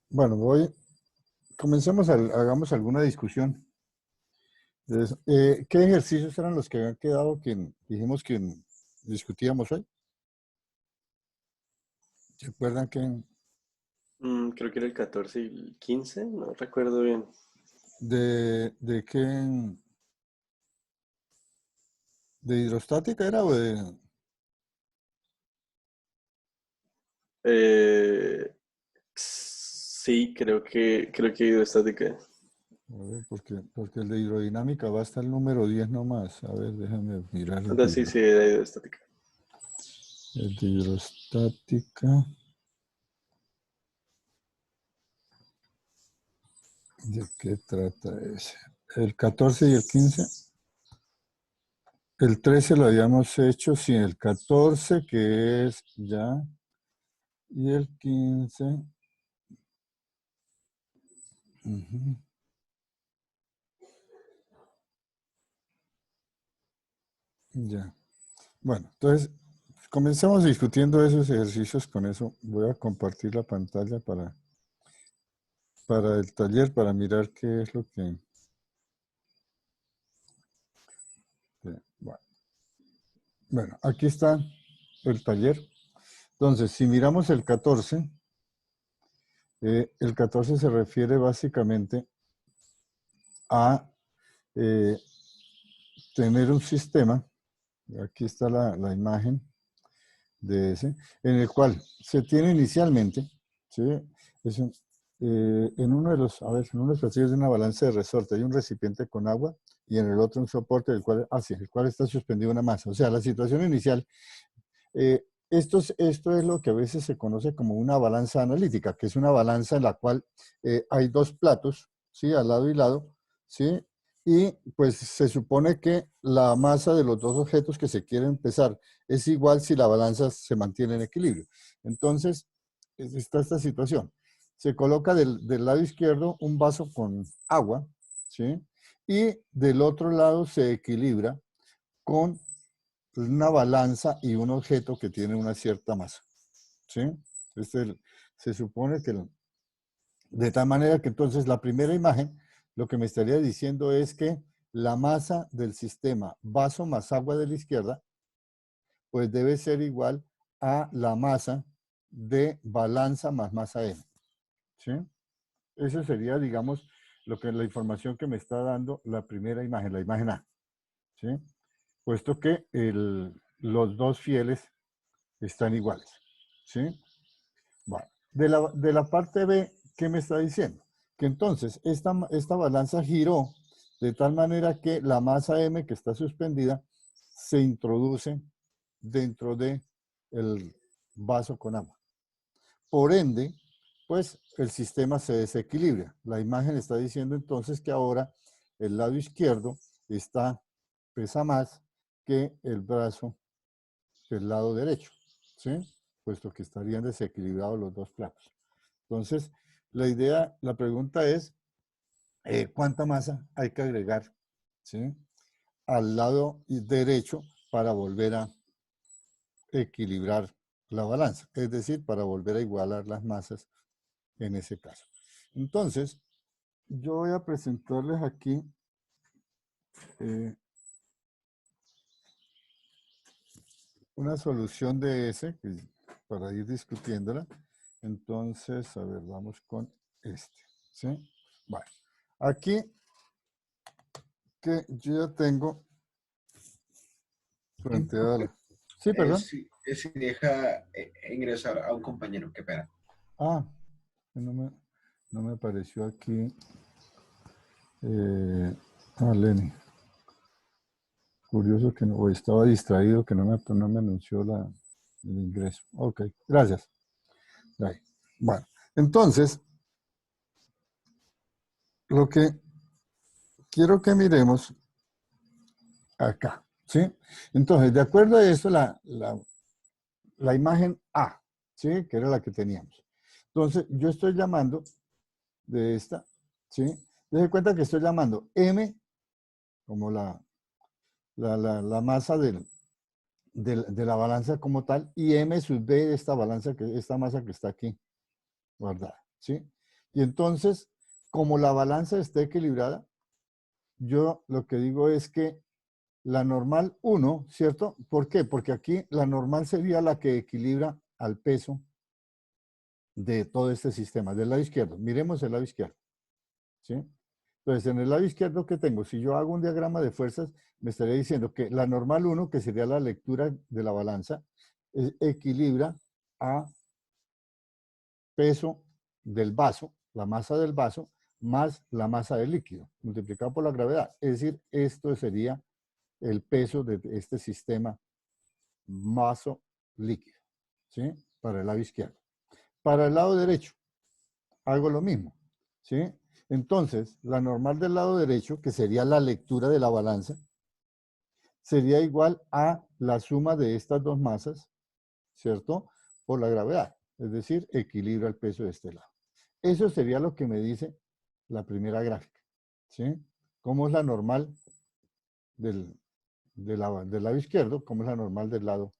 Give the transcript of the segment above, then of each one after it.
Bueno, hagamos alguna discusión. Entonces, ¿qué ejercicios eran los que habían quedado que dijimos que discutíamos hoy? ¿Se acuerdan que Creo que era el 14 y el 15, no recuerdo bien. de qué de hidrostática era o de Eh, sí, creo que hidroestática. a ver, porque el de hidrodinámica va hasta el número 10 nomás. A ver, déjame mirar Anda, sí, sí, era hidroestática. el de hidrostática. ¿De qué trata ese? El 14 y el 15. El 13 lo habíamos hecho sin el 14, que es ya, y el 15. Ujú, ya. Bueno, entonces, comencemos discutiendo esos ejercicios. Con eso voy a compartir la pantalla para el taller, para mirar qué es lo que... Bueno, bueno, aquí está el taller. Entonces, si miramos el 14 se refiere básicamente a eh, tener un sistema, aquí está la imagen de ese, en el cual se tiene inicialmente, ¿sí? Es en uno de los, a ver, en uno de los platillos de una balanza de resorte hay un recipiente con agua y en el otro un soporte hacia el cual está suspendida una masa. O sea, la situación inicial, esto es lo que a veces se conoce como una balanza analítica, que es una balanza en la cual hay dos platos, ¿sí? Al lado y lado, ¿sí? Y pues se supone que la masa de los dos objetos que se quieren pesar es igual si la balanza se mantiene en equilibrio. Entonces, está esta situación. Se coloca del lado izquierdo un vaso con agua, ¿sí? Y del otro lado se equilibra con una balanza y un objeto que tiene una cierta masa, ¿sí? Se supone que de tal manera que entonces la primera imagen lo que me estaría diciendo es que la masa del sistema vaso más agua de la izquierda pues debe ser igual a la masa de balanza más masa M, ¿sí? Eso sería, digamos, la información que me está dando la primera imagen, la imagen A, ¿sí? Puesto que los dos fieles están iguales, ¿sí? Bueno, de la parte B, ¿qué me está diciendo? Que entonces esta balanza giró de tal manera que la masa M que está suspendida se introduce dentro de el vaso con agua. Por ende, pues el sistema se desequilibra. La imagen está diciendo entonces que ahora el lado izquierdo pesa más que el brazo del lado derecho, ¿sí? Puesto que estarían desequilibrados los dos platos. Entonces, la pregunta es, ¿cuánta masa hay que agregar, ¿sí? Al lado derecho para volver a equilibrar la balanza? Es decir, para volver a igualar las masas en ese caso. Entonces, yo voy a presentarles aquí eh, una solución de ese para ir discutiéndola. Entonces, a ver, vamos con este, ¿sí? Bueno, aquí que yo ya tengo planteada la... Sí, perdón. Si deja ingresar a un compañero, qué pena. Ah, no me apareció aquí. Lenny. Curioso que no, o estaba distraído que no me anunció el ingreso. Ok, gracias. Ahí. Bueno, entonces, lo que quiero que miremos acá, ¿sí? Entonces, de acuerdo a eso, la imagen A, ¿sí? Que era la que teníamos. Entonces, yo estoy llamando de esta, ¿sí? Deje cuenta que estoy llamando M como la masa de la balanza como tal y M sub B de esta balanza, esta masa que está aquí guardada, ¿sí? Y entonces, como la balanza esté equilibrada, yo lo que digo es que la normal 1, ¿cierto? ¿Por qué? Porque aquí la normal sería la que equilibra al peso de todo este sistema, del lado izquierdo. Miremos el lado izquierdo, ¿sí? Entonces, en el lado izquierdo que tengo, si yo hago un diagrama de fuerzas, me estaría diciendo que la normal 1, que sería la lectura de la balanza, equilibra a peso del vaso, la masa del vaso, más la masa del líquido, multiplicado por la gravedad. Es decir, esto sería el peso de este sistema vaso líquido, ¿sí? Para el lado izquierdo. Para el lado derecho, hago lo mismo, ¿sí? Entonces, la normal del lado derecho, que sería la lectura de la balanza, sería igual a la suma de estas dos masas, ¿cierto? Por la gravedad, es decir, equilibra el peso de este lado. Eso sería lo que me dice la primera gráfica, ¿sí? ¿Cómo es la normal del lado izquierdo? ¿Cómo es la normal del lado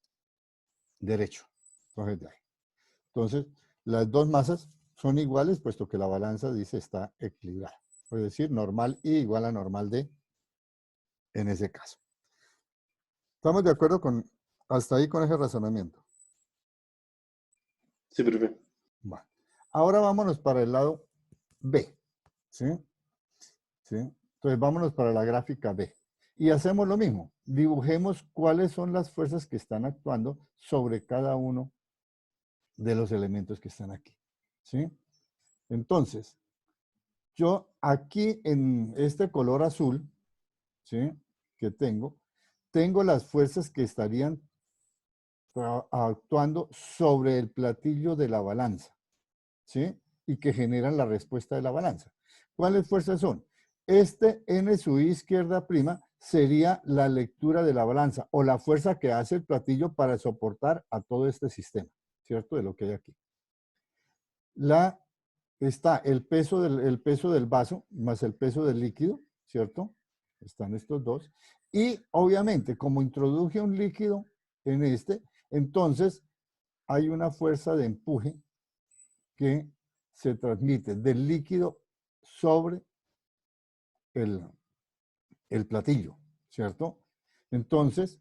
derecho? Entonces, de ahí. Entonces, las dos masas son iguales, puesto que la balanza dice está equilibrada. Es decir, normal I igual a normal D en ese caso. ¿Estamos de acuerdo con hasta ahí con ese razonamiento? Sí, profe. Bueno. Ahora vámonos para el lado B. ¿Sí? ¿Sí? Entonces vámonos para la gráfica B. Y hacemos lo mismo. Dibujemos cuáles son las fuerzas que están actuando sobre cada uno de los elementos que están aquí. ¿Sí? Entonces, yo aquí en este color azul, ¿sí? Que tengo las fuerzas que estarían actuando sobre el platillo de la balanza, ¿sí? Y que generan la respuesta de la balanza. ¿Cuáles fuerzas son? Este N sub I izquierda prima sería la lectura de la balanza o la fuerza que hace el platillo para soportar a todo este sistema, ¿cierto? De lo que hay aquí. Está el peso del vaso más el peso del líquido, ¿cierto? Están estos dos. Y obviamente, como introduje un líquido en este, entonces hay una fuerza de empuje que se transmite del líquido sobre el platillo, ¿cierto? Entonces,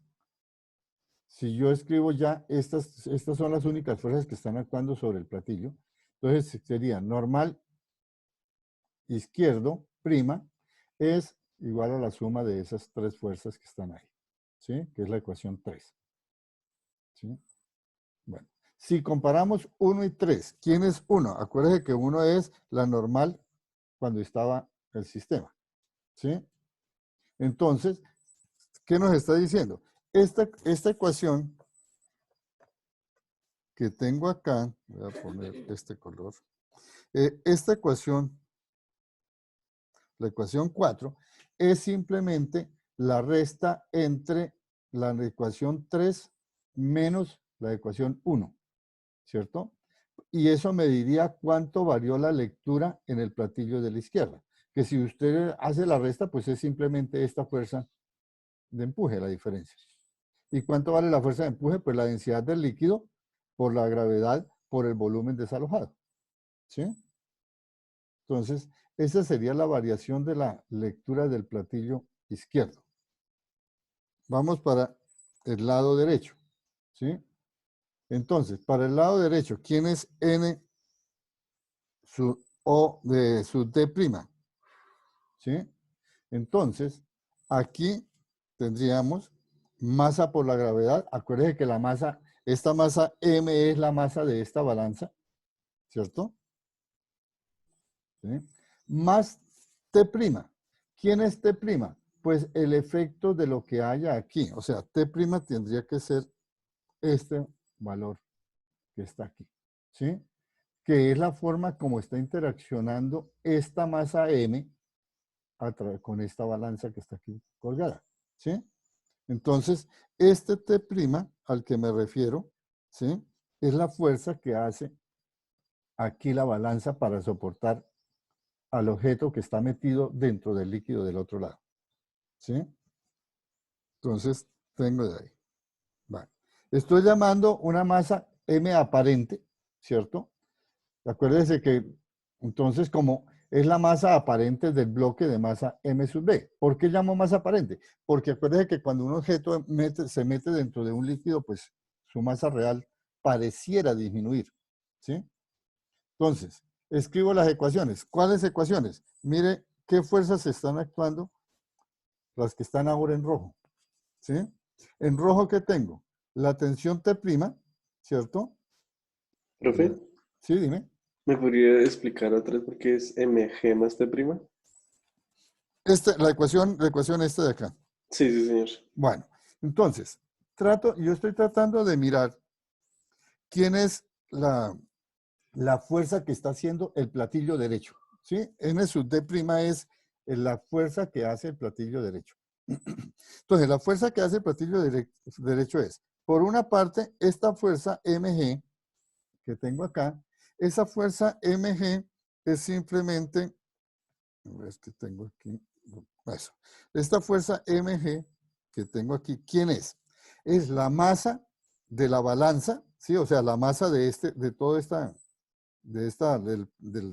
si yo escribo ya, estas son las únicas fuerzas que están actuando sobre el platillo. Entonces, sería normal izquierdo, prima, es igual a la suma de esas tres fuerzas que están ahí, ¿sí? Que es la ecuación 3. ¿Sí? Bueno, si comparamos 1 y 3, ¿quién es 1? Acuérdense que 1 es la normal cuando estaba el sistema, ¿sí? Entonces, ¿qué nos está diciendo? Esta ecuación que tengo acá, voy a poner este color, esta ecuación, la ecuación 4, es simplemente la resta entre la ecuación 3 menos la ecuación 1, ¿cierto? Y eso me diría cuánto varió la lectura en el platillo de la izquierda. Que si usted hace la resta, pues es simplemente esta fuerza de empuje, la diferencia. ¿Y cuánto vale la fuerza de empuje? Pues la densidad del líquido por la gravedad por el volumen desalojado. ¿Sí? Entonces, esa sería la variación de la lectura del platillo izquierdo. Vamos para el lado derecho. ¿Sí? Entonces, para el lado derecho, ¿quién es N sub O de sub D'? ¿Sí? Entonces, aquí tendríamos masa por la gravedad. Acuérdense que la masa, esta masa M es la masa de esta balanza, ¿cierto? ¿Sí? Más T'. ¿Quién es T'? Pues el efecto de lo que haya aquí. O sea, T' tendría que ser este valor que está aquí, ¿sí? Que es la forma como está interaccionando esta masa M con esta balanza que está aquí colgada, ¿sí? Entonces, este T' al que me refiero, ¿sí? Es la fuerza que hace aquí la balanza para soportar al objeto que está metido dentro del líquido del otro lado, ¿sí? Entonces, tengo de ahí. Vale. Estoy llamando una masa M aparente, ¿cierto? Acuérdense que Entonces, como es la masa aparente del bloque de masa m sub b. ¿Por qué llamo masa aparente? Porque acuérdense que cuando un objeto se mete dentro de un líquido, pues su masa real pareciera disminuir, ¿sí? Entonces, escribo las ecuaciones. ¿Cuáles ecuaciones? Mire qué fuerzas están actuando, las que están ahora en rojo, ¿sí? En rojo, ¿qué tengo? La tensión T', ¿cierto? Profe, Sí, dime. ¿me podría explicar otra vez por qué es mg más t prima? La ecuación esta de acá. Sí, sí, señor. Bueno, entonces, yo estoy tratando de mirar quién es la fuerza que está haciendo el platillo derecho, ¿sí? N sub D' es la fuerza que hace el platillo derecho. Entonces, la fuerza que hace el platillo derecho es, por una parte, esta fuerza mg que tengo acá, esa fuerza mg es simplemente, es que tengo aquí, eso, esta fuerza mg que tengo aquí, ¿quién es? Es la masa de la balanza, ¿sí? O sea, la masa de todo de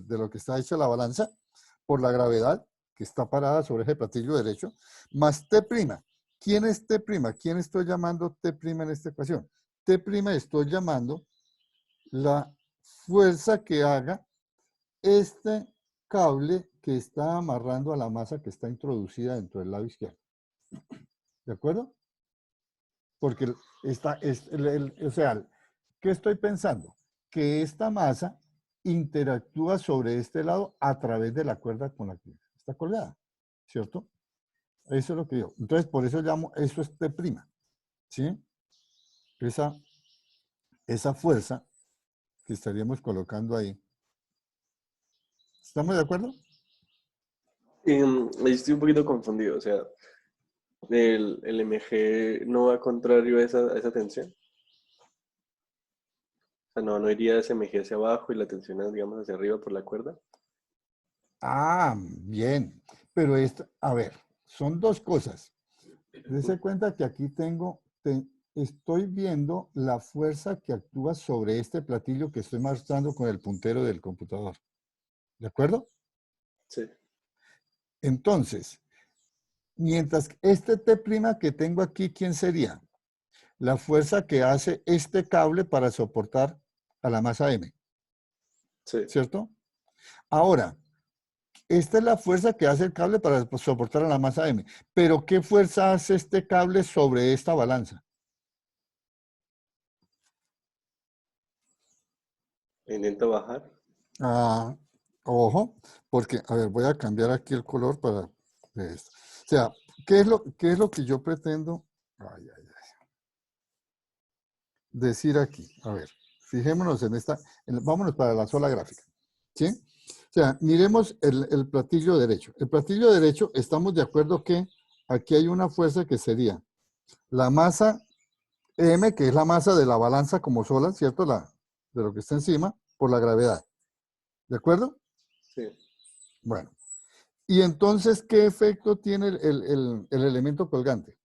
lo que está hecha la balanza por la gravedad que está parada sobre ese platillo derecho, más T'. ¿Quién es T'? ¿Quién estoy llamando T' en esta ecuación? T' estoy llamando la fuerza que haga este cable que está amarrando a la masa que está introducida dentro del lado izquierdo. ¿De acuerdo? Porque o sea, ¿qué estoy pensando? Que esta masa interactúa sobre este lado a través de la cuerda con la que está colgada, ¿cierto? Eso es lo que digo. Entonces, por eso llamo, eso es T', ¿sí? Esa fuerza que estaríamos colocando ahí. ¿Estamos de acuerdo? Ahí estoy un poquito confundido, o sea, el mg no va contrario a esa tensión. O sea, no iría ese mg hacia abajo y la tensión, digamos, hacia arriba por la cuerda. Ah, bien. Pero esto, a ver, son dos cosas. Dese cuenta que aquí estoy viendo la fuerza que actúa sobre este platillo que estoy mostrando con el puntero del computador. ¿De acuerdo? Sí. Entonces, mientras que este T' que tengo aquí, ¿quién sería? La fuerza que hace este cable para soportar a la masa M, Sí. ¿cierto? Ahora, esta es la fuerza que hace el cable para soportar a la masa M. Pero ¿qué fuerza hace este cable sobre esta balanza? Intenta bajar. Ah, ojo, porque, a ver, voy a cambiar aquí el color para esto. O sea, ¿qué es lo que yo pretendo decir aquí? A ver, fijémonos en esta, vámonos para la sola gráfica, ¿sí? O sea, miremos el platillo derecho. El platillo derecho, estamos de acuerdo que aquí hay una fuerza que sería la masa M, que es la masa de la balanza como sola, ¿cierto? De lo que está encima, por la gravedad. ¿De acuerdo? Sí. Bueno. Y entonces, ¿qué efecto tiene el elemento colgante?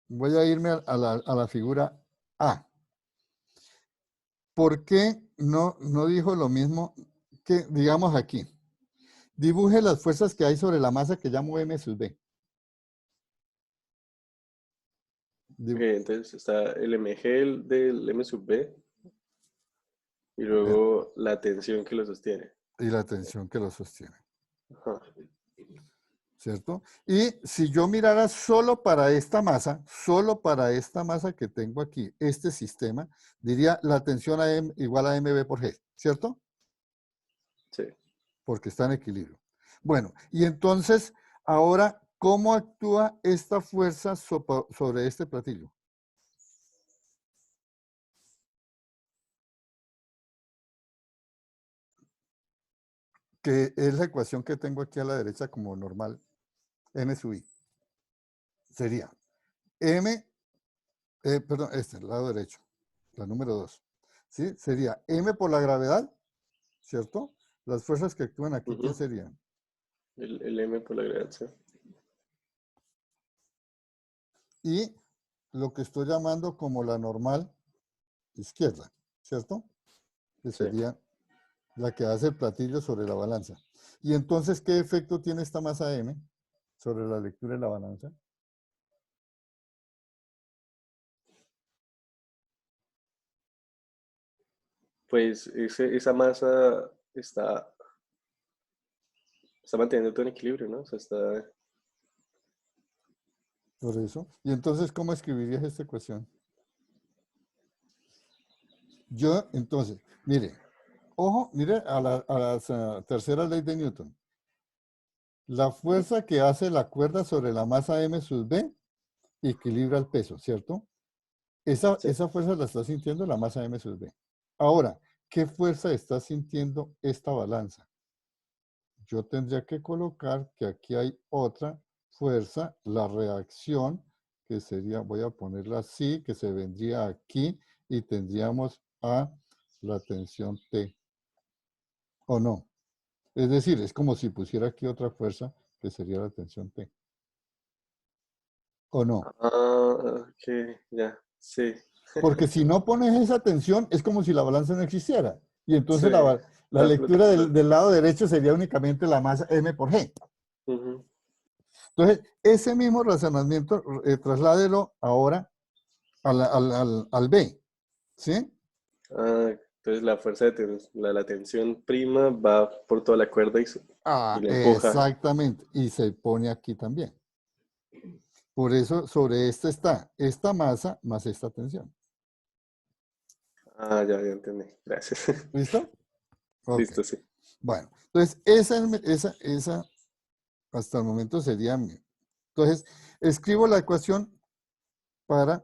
Voy a irme a la figura A. ¿Por qué no dijo lo mismo que, digamos aquí? Dibuje las fuerzas que hay sobre la masa que llamo M sub B. Ok, entonces está el mg del m sub b y luego la tensión que lo sostiene. Y la tensión que lo sostiene, Ajá. ¿cierto? Y si yo mirara solo para esta masa que tengo aquí, este sistema, diría la tensión igual a mb por g, ¿cierto? Sí. Porque está en equilibrio. Bueno, y entonces, ahora, ¿cómo actúa esta fuerza sobre este platillo? Que es la ecuación que tengo aquí a la derecha como normal, N sub I. Sería perdón, el lado derecho, la número 2. ¿Sí? Sería M por la gravedad, ¿cierto? Las fuerzas que actúan aquí, ¿quién Ujú. serían? El m por la gravedad, sí. Y lo que estoy llamando como la normal izquierda, ¿cierto? Que Sí. sería la que hace el platillo sobre la balanza. Y entonces, ¿qué efecto tiene esta masa M sobre la lectura de la balanza? Pues esa masa está manteniendo todo en equilibrio, ¿no? O sea, está... Por eso. Y entonces, ¿cómo escribirías esta ecuación? Yo, entonces, mire, ojo, mire a la tercera ley de Newton. La fuerza que hace la cuerda sobre la masa M sub B equilibra el peso, ¿cierto? Sí. Esa fuerza la está sintiendo la masa M sub B. Ahora, ¿qué fuerza está sintiendo esta balanza? Yo tendría que colocar que aquí hay otra fuerza, la reacción, que sería, voy a ponerla así, que se vendría aquí y tendríamos a la tensión T. ¿O no? Es decir, es como si pusiera aquí otra fuerza que sería la tensión T. ¿O no? Ah, ok, ya, sí. Porque si no pones esa tensión, es como si la balanza no existiera. Y Sí, entonces la está lectura flotando. del lado derecho sería únicamente la masa M por G. Ujú. Entonces, ese mismo razonamiento, trasládelo ahora al B. ¿Sí? Ah, entonces la fuerza la tensión prima va por toda la cuerda y Ah, la empuja. exactamente. Y se pone aquí también. Por eso, sobre esta está esta masa más esta tensión. Ah, ya entendí. Gracias. ¿Listo? Ok. Listo, sí. Bueno, entonces esa hasta el momento sería mi. Entonces, escribo la ecuación para.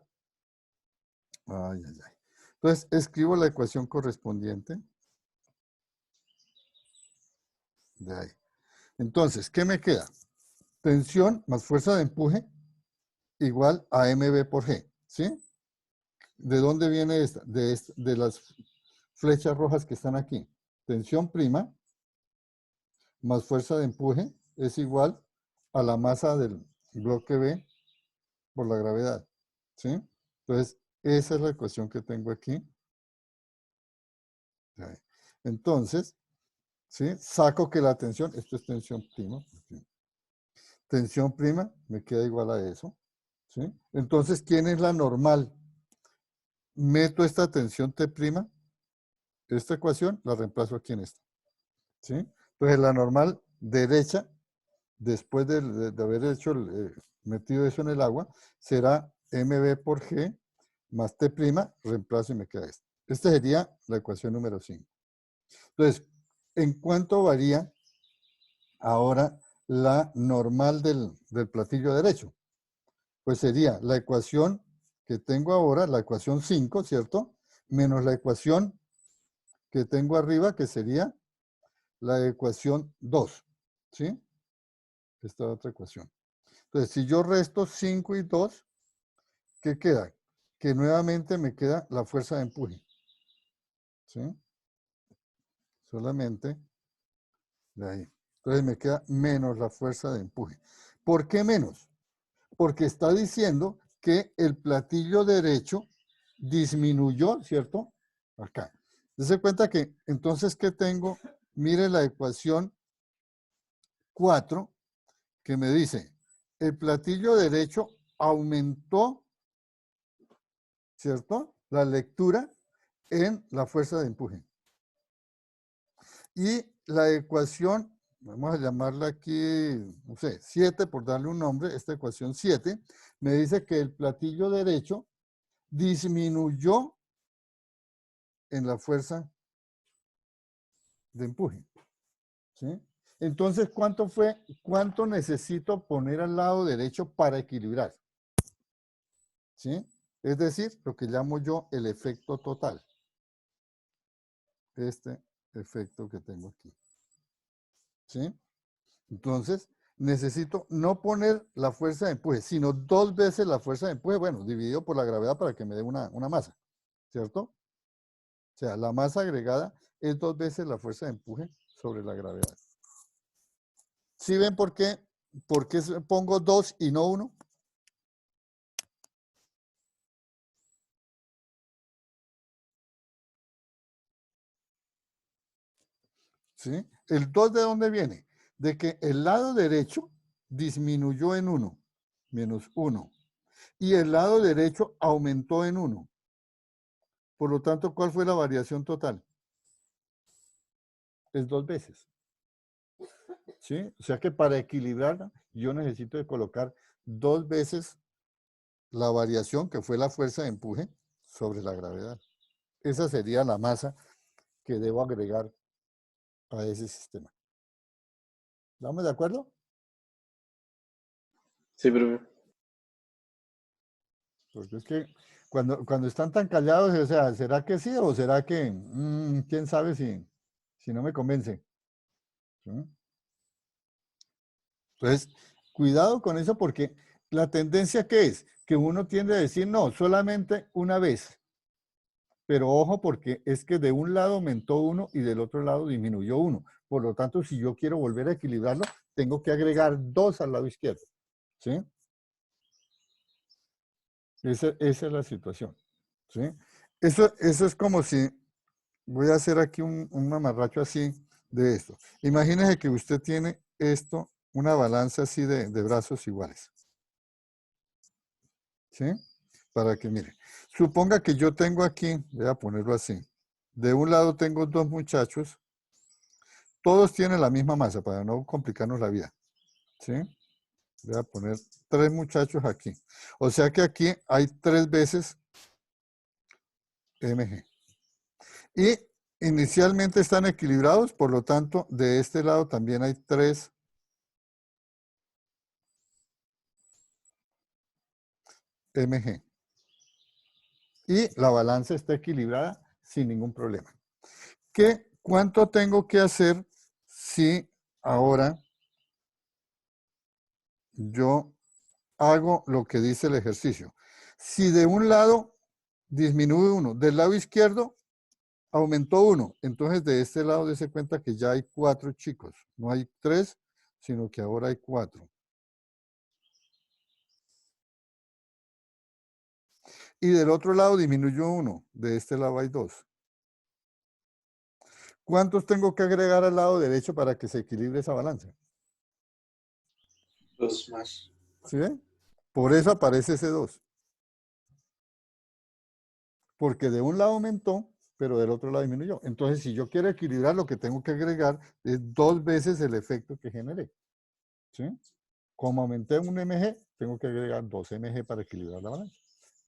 Ay, ay, ay. Entonces, escribo la ecuación correspondiente de ahí. Entonces, ¿qué me queda? Tensión más fuerza de empuje igual a mb por g. ¿Sí? ¿De dónde viene esta? De las flechas rojas que están aquí. Tensión prima más fuerza de empuje es igual a la masa del bloque B por la gravedad. ¿Sí? Entonces, esa es la ecuación que tengo aquí. Entonces, ¿sí? Saco que la tensión, esto es tensión prima. Tensión prima me queda igual a eso. ¿Sí? Entonces, ¿quién es la normal? Meto esta tensión T prima, esta ecuación la reemplazo aquí en esta. ¿Sí? Entonces, la normal derecha, después de haber hecho metido eso en el agua, será mb por g más T prima, reemplazo y me queda esto. Esta sería la ecuación número 5. Entonces, ¿en cuánto varía ahora la normal del platillo derecho? Pues sería la ecuación que tengo ahora, la ecuación 5, ¿cierto? Menos la ecuación que tengo arriba, que sería la ecuación 2, ¿sí? Esta otra ecuación. Entonces, si yo resto 5 y 2, ¿qué queda? Que nuevamente me queda la fuerza de empuje, ¿sí? Solamente de ahí. Entonces me queda menos la fuerza de empuje. ¿Por qué menos? Porque está diciendo que el platillo derecho disminuyó, ¿cierto? Acá. Dese cuenta que entonces, ¿qué tengo? Mire la ecuación 4 que me dice, el platillo derecho aumentó, ¿cierto? La lectura en la fuerza de empuje. Y la ecuación, vamos a llamarla aquí, no sé, 7 por darle un nombre, esta ecuación 7, me dice que el platillo derecho disminuyó en la fuerza de empuje. ¿Sí? Entonces, ¿cuánto necesito poner al lado derecho para equilibrar? ¿Sí? Es decir, lo que llamo yo el efecto total. Este efecto que tengo aquí. ¿Sí? Entonces, necesito no poner la fuerza de empuje, sino 2 veces la fuerza de empuje, bueno, dividido por la gravedad para que me dé una masa, ¿cierto? O sea, la masa agregada es 2 veces la fuerza de empuje sobre la gravedad. ¿Sí ven por qué pongo 2 y no 1? ¿sí? ¿El 2 de dónde viene? De que el lado derecho disminuyó en 1, menos 1. Y el lado derecho aumentó en 1. Por lo tanto, ¿cuál fue la variación total? Es 2 veces. ¿Sí? O sea que para equilibrarla, yo necesito de colocar 2 veces la variación, que fue la fuerza de empuje, sobre la gravedad. Esa sería la masa que debo agregar a ese sistema. ¿Estamos de acuerdo? Sí, profe. Porque es que cuando están tan callados, o sea, ¿será que sí o será que quién sabe si no me convence? ¿Sí? Entonces, cuidado con eso porque la tendencia que es que uno tiende a decir no, solamente una vez. Pero ojo porque es que de un lado aumentó 1 y del otro lado disminuyó 1. Por lo tanto, si yo quiero volver a equilibrarlo, tengo que agregar 2 al lado izquierdo. ¿Sí? Esa es la situación. ¿Sí? Eso es como si, voy a hacer aquí un mamarracho así de esto. Imagínese que usted tiene esto, una balanza así de brazos iguales. ¿Sí? Para que mire. Suponga que yo tengo aquí, voy a ponerlo así. De un lado tengo 2 muchachos. Todos tienen la misma masa para no complicarnos la vida. ¿Sí? Voy a poner 3 muchachos aquí. O sea que aquí hay 3 veces mg. Y inicialmente están equilibrados, por lo tanto, de este lado también hay 3 mg. Y la balanza está equilibrada sin ningún problema. ¿Cuánto tengo que hacer si ahora yo hago lo que dice el ejercicio? Si de un lado disminuye 1, del lado izquierdo aumentó 1, entonces de este lado dése cuenta que ya hay 4 chicos. No hay 3, sino que ahora hay 4. Y del otro lado disminuyó 1, de este lado hay 2. ¿Cuántos tengo que agregar al lado derecho para que se equilibre esa balanza? 2 más. ¿Sí ven? Por eso aparece ese 2. Porque de un lado aumentó, pero del otro lado disminuyó. Entonces, si yo quiero equilibrar, lo que tengo que agregar es 2 veces el efecto que generé. ¿Sí? Como aumenté un mg, tengo que agregar 2 mg para equilibrar la balanza.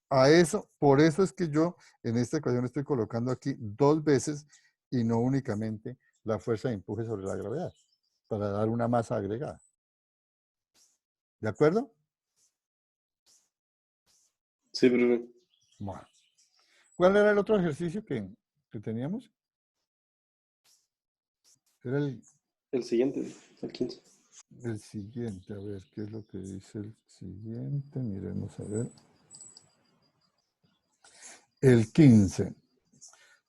A eso, por eso es que yo en esta ecuación estoy colocando aquí 2 veces y no únicamente la fuerza de empuje sobre la gravedad, para dar una masa agregada. ¿De acuerdo? Sí, profe. Bueno. ¿Cuál era el otro ejercicio que teníamos? Era El siguiente, el 15. el siguiente. A ver, ¿qué es lo que dice el siguiente? Miremos a ver. El 15.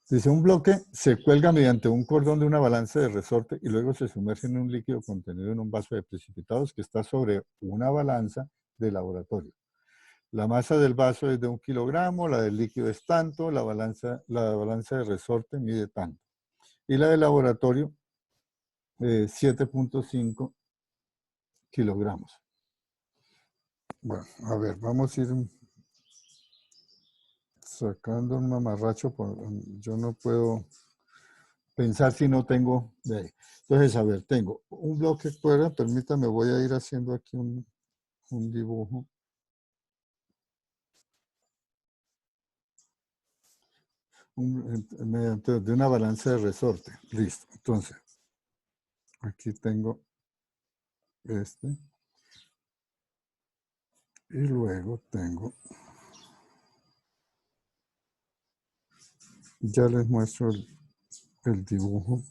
Dice, un bloque se cuelga mediante un cordón de una balanza de resorte y luego se sumerge en un líquido contenido en un vaso de precipitados que está sobre una balanza de laboratorio. La masa del vaso es de 1 kilogramo, la del líquido es tanto, la balanza de resorte mide tanto. Y la de laboratorio, 7.5 kilogramos. Bueno, a ver, vamos a ir sacando un mamarracho. Yo no puedo pensar si no tengo de ahí. Entonces, a ver, tengo un bloque fuera, permítame, voy a ir haciendo aquí un dibujo. Mediante de una balanza de resorte. Listo. Entonces, aquí tengo este. Y luego tengo, ya les muestro el dibujo.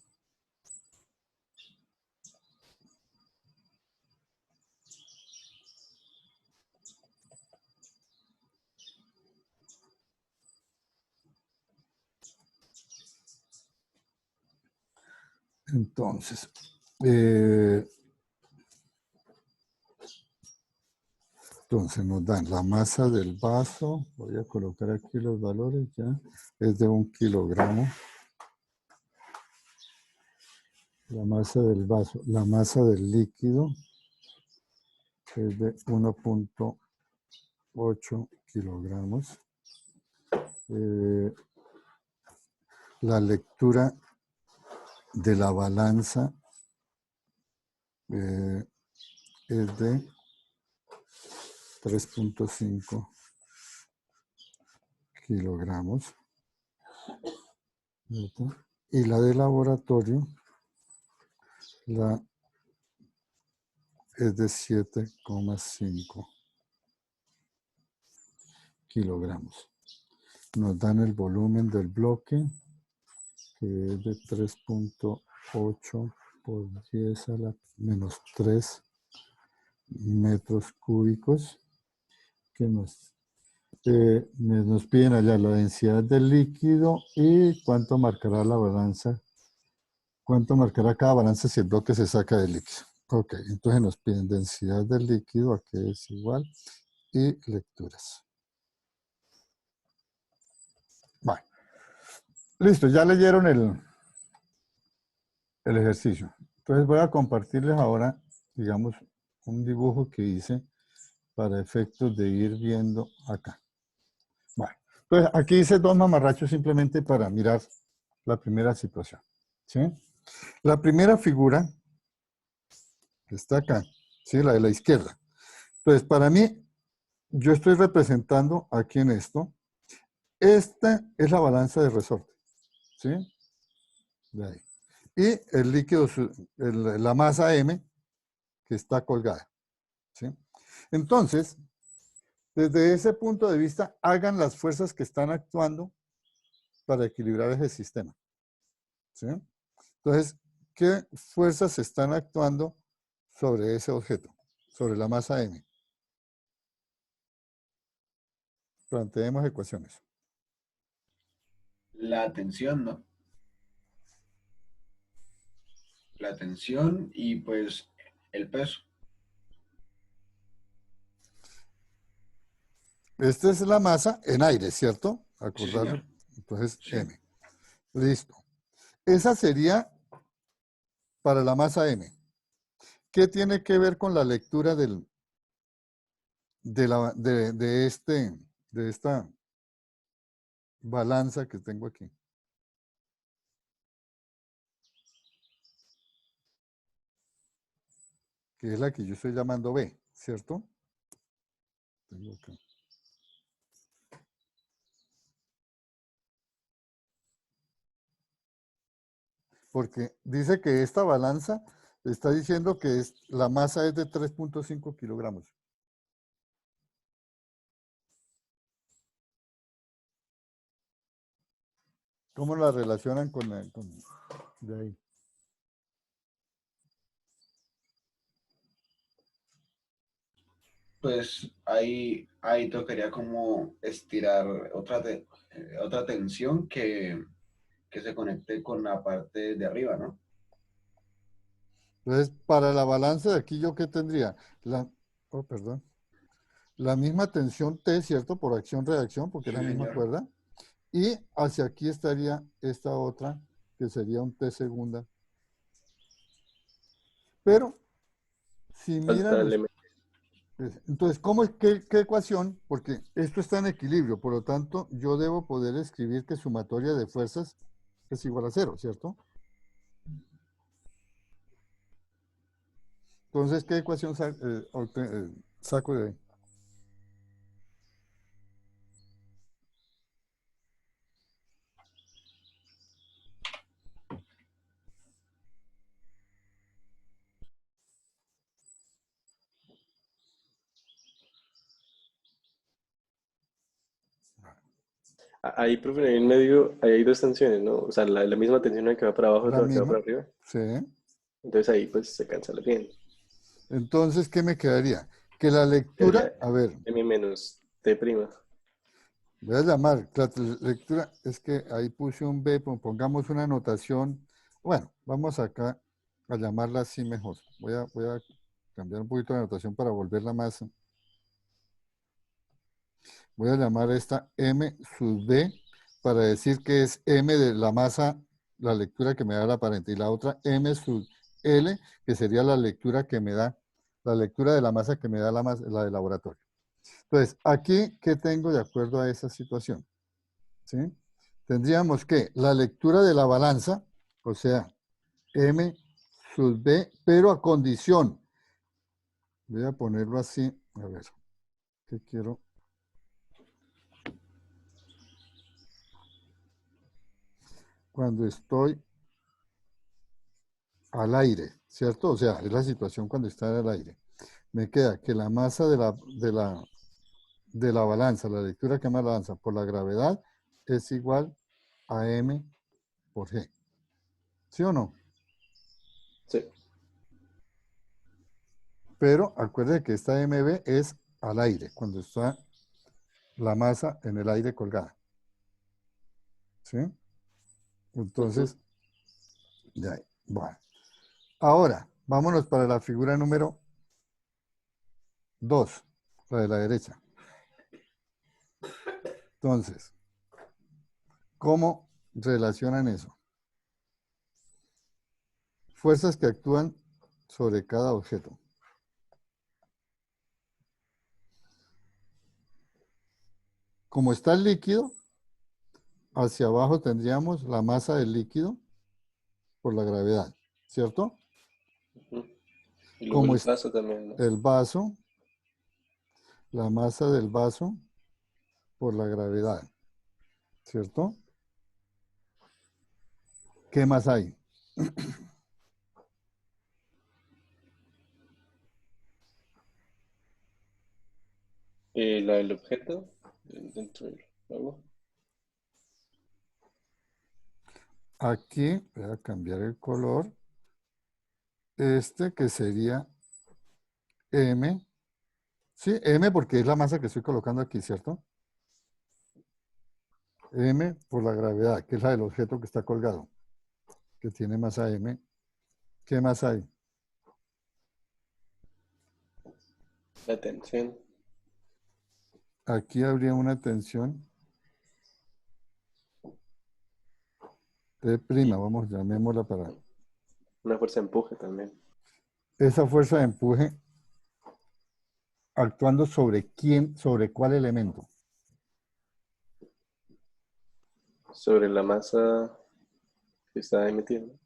Entonces, nos dan la masa del vaso, voy a colocar aquí los valores ya, es de 1 kilogramo. la masa del vaso, la masa del líquido es de 1.8 kilogramos. La lectura de la balanza es de 3.5 kilogramos. ¿Cierto? Y la de laboratorio es de 7,5 kilogramos. Nos dan el volumen del bloque, que es de 3.8 por 10 a la menos 3 metros cúbicos, que nos piden allá la densidad del líquido y cuánto marcará la balanza, cuánto marcará cada balanza si el bloque se saca del líquido. Ok, entonces nos piden densidad del líquido, a que es igual, y lecturas. Bueno, listo, ya leyeron el ejercicio. Entonces voy a compartirles ahora, digamos, un dibujo que hice para efectos de ir viendo acá. Bueno, entonces aquí hice dos mamarrachos simplemente para mirar la primera situación. ¿Sí? La primera figura que está acá, ¿sí? La de la izquierda. Entonces, para mí, yo estoy representando aquí en esto. Esta es la balanza de resorte. ¿Sí? De ahí. Y el líquido, la masa M, que está colgada. ¿Sí? Entonces, desde ese punto de vista, hagan las fuerzas que están actuando para equilibrar ese sistema. ¿Sí? Entonces, ¿qué fuerzas están actuando sobre ese objeto? Sobre la masa M. Planteemos ecuaciones. La tensión, ¿no? La tensión y pues el peso. Esta es la masa en aire, ¿cierto? Sí, Acordar. señor. Entonces, Sí. M. Listo. Esa sería para la masa M. ¿Qué tiene que ver con la lectura de esta balanza que tengo aquí? Que es la que yo estoy llamando B, ¿cierto? Tengo acá. Porque dice que esta balanza está diciendo que la masa es de 3.5 kilogramos. ¿Cómo la relacionan con de ahí? Pues ahí tocaría como estirar otra tensión que se conecte con la parte de arriba, ¿no? Entonces, para la balanza de aquí, ¿yo qué tendría? Perdón. La misma tensión T, ¿cierto? Por acción-reacción, porque es Sí, la misma señor. cuerda. Y hacia aquí estaría esta otra, que sería un T segunda. Pero, si Falta miran, el M. entonces, ¿cómo es qué ecuación? Porque esto está en equilibrio, por lo tanto, yo debo poder escribir que sumatoria de fuerzas es igual a cero, ¿cierto? Entonces, ¿qué ecuación saco de ahí? Ahí, profe, en medio, ahí hay dos tensiones, ¿no? O sea, la misma tensión la que va para abajo es La la que va misma, para arriba. sí. Entonces ahí pues se cancela bien. Entonces, ¿qué me quedaría? Que la Quedaría lectura, a ver, M menos T prima. voy a llamar, la lectura, es que ahí puse un B, pongamos una notación. Bueno, vamos acá a llamarla así mejor. Voy a cambiar un poquito la notación para volverla más. Voy a llamar esta M sub B para decir que es M de la masa la lectura que me da la aparente, y la otra M sub L, que sería la lectura que me da, la lectura de la masa que me da la masa, la del laboratorio. Entonces, aquí, ¿qué tengo de acuerdo a esa situación? ¿Sí? Tendríamos que la lectura de la balanza, o sea, M sub B, pero a condición, voy a ponerlo así, a ver, ¿qué quiero? Cuando estoy al aire, ¿cierto? O sea, es la situación cuando está al aire. Me queda que la masa de la balanza, la lectura que me balanza por la gravedad, es igual a M por G. ¿Sí o no? Sí. Pero acuérdense que esta MB es al aire, cuando está la masa en el aire colgada. ¿Sí? Entonces, ya, bueno. Ahora, vámonos para la figura número 2, la de la derecha. Entonces, ¿cómo relacionan eso? Fuerzas que actúan sobre cada objeto. Como está el líquido, hacia abajo tendríamos la masa del líquido por la gravedad, ¿cierto? Y luego Como el es vaso también, ¿no? el vaso, la masa del vaso por la gravedad, ¿cierto? ¿Qué más hay? La del objeto dentro del agua. Aquí voy a cambiar el color. Este que sería M. Sí, M porque es la masa que estoy colocando aquí, ¿cierto? M por la gravedad, que es la del objeto que está colgado, que tiene masa M. ¿Qué más hay? La tensión. Aquí habría una tensión T', Y vamos, llamémosla para... una fuerza de empuje también. Esa fuerza de empuje actuando sobre quién, sobre cuál elemento. Sobre la masa que está ahí metida, ¿no?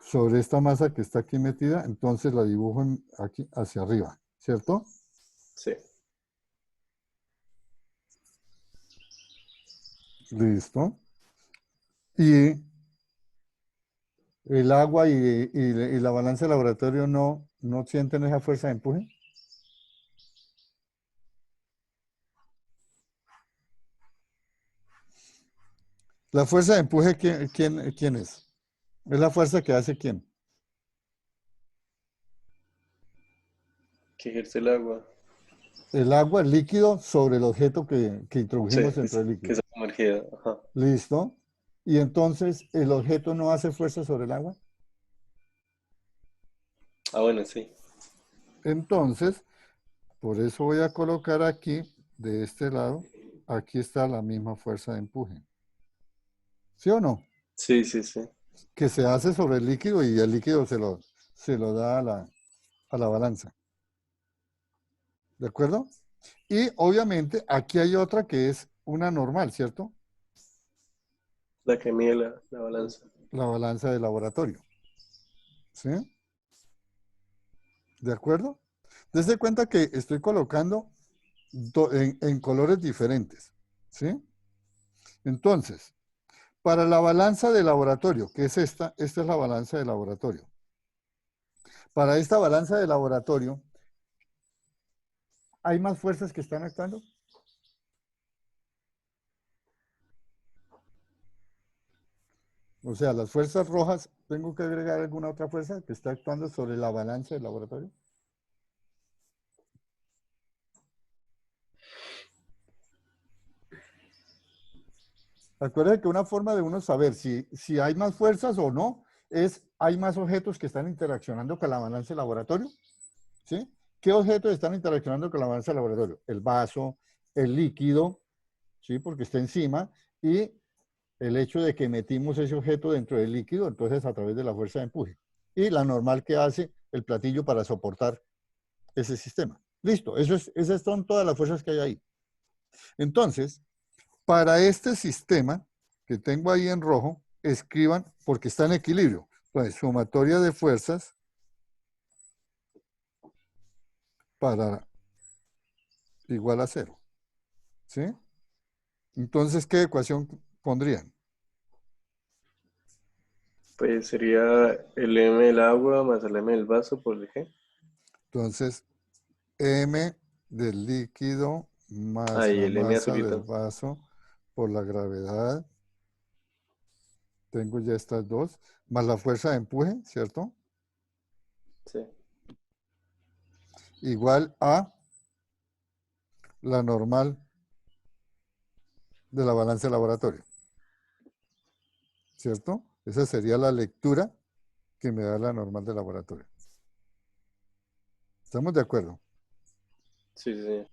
Sobre esta masa que está aquí metida, entonces la dibujo aquí hacia arriba, ¿cierto? Sí. Listo. Y el agua y la balanza de laboratorio no sienten esa fuerza de empuje. La fuerza de empuje, ¿quién es? Es la fuerza que hace quién. Que ejerce el agua. El agua, el líquido, sobre el objeto que Sí, introdujimos dentro del que líquido. está sumergida. Ajá. Listo. Y entonces, ¿el objeto no hace fuerza sobre el agua? Ah, bueno, sí. Entonces, por eso voy a colocar aquí, de este lado, aquí está la misma fuerza de empuje. ¿Sí o no? Sí, sí, sí. Que se hace sobre el líquido y el líquido se lo da a la balanza. ¿De acuerdo? Y obviamente aquí hay otra que es una normal, ¿cierto? La que mide la balanza. La balanza de laboratorio. ¿Sí? ¿De acuerdo? Desde cuenta que estoy colocando en colores diferentes. ¿Sí? Entonces, para la balanza de laboratorio, que es esta es la balanza de laboratorio. Para esta balanza de laboratorio, ¿hay más fuerzas que están actuando? O sea, las fuerzas rojas, ¿tengo que agregar alguna otra fuerza que está actuando sobre la balanza del laboratorio? Recuerden que una forma de uno saber si hay más fuerzas o no es, hay más objetos que están interaccionando con la balanza del laboratorio. ¿Sí? ¿Qué objetos están interaccionando con la balanza del laboratorio? El vaso, el líquido, ¿sí? Porque está encima, y el hecho de que metimos ese objeto dentro del líquido, entonces a través de la fuerza de empuje. Y la normal que hace el platillo para soportar ese sistema. Listo, esas son todas las fuerzas que hay ahí. Entonces, para este sistema que tengo ahí en rojo, escriban, porque está en equilibrio. Entonces, sumatoria de fuerzas para igual a 0. ¿Sí? Entonces, ¿qué ecuación pondrían? Pues sería el M del agua más el M del vaso por el G. Entonces, M del líquido más Ahí la el M masa del azulito. vaso por la gravedad. Tengo ya estas dos, más la fuerza de empuje, ¿cierto? Sí. Igual a la normal de la balanza de laboratorio, ¿cierto? Esa sería la lectura que me da la normal de laboratorio. ¿Estamos de acuerdo? Sí, sí, sí.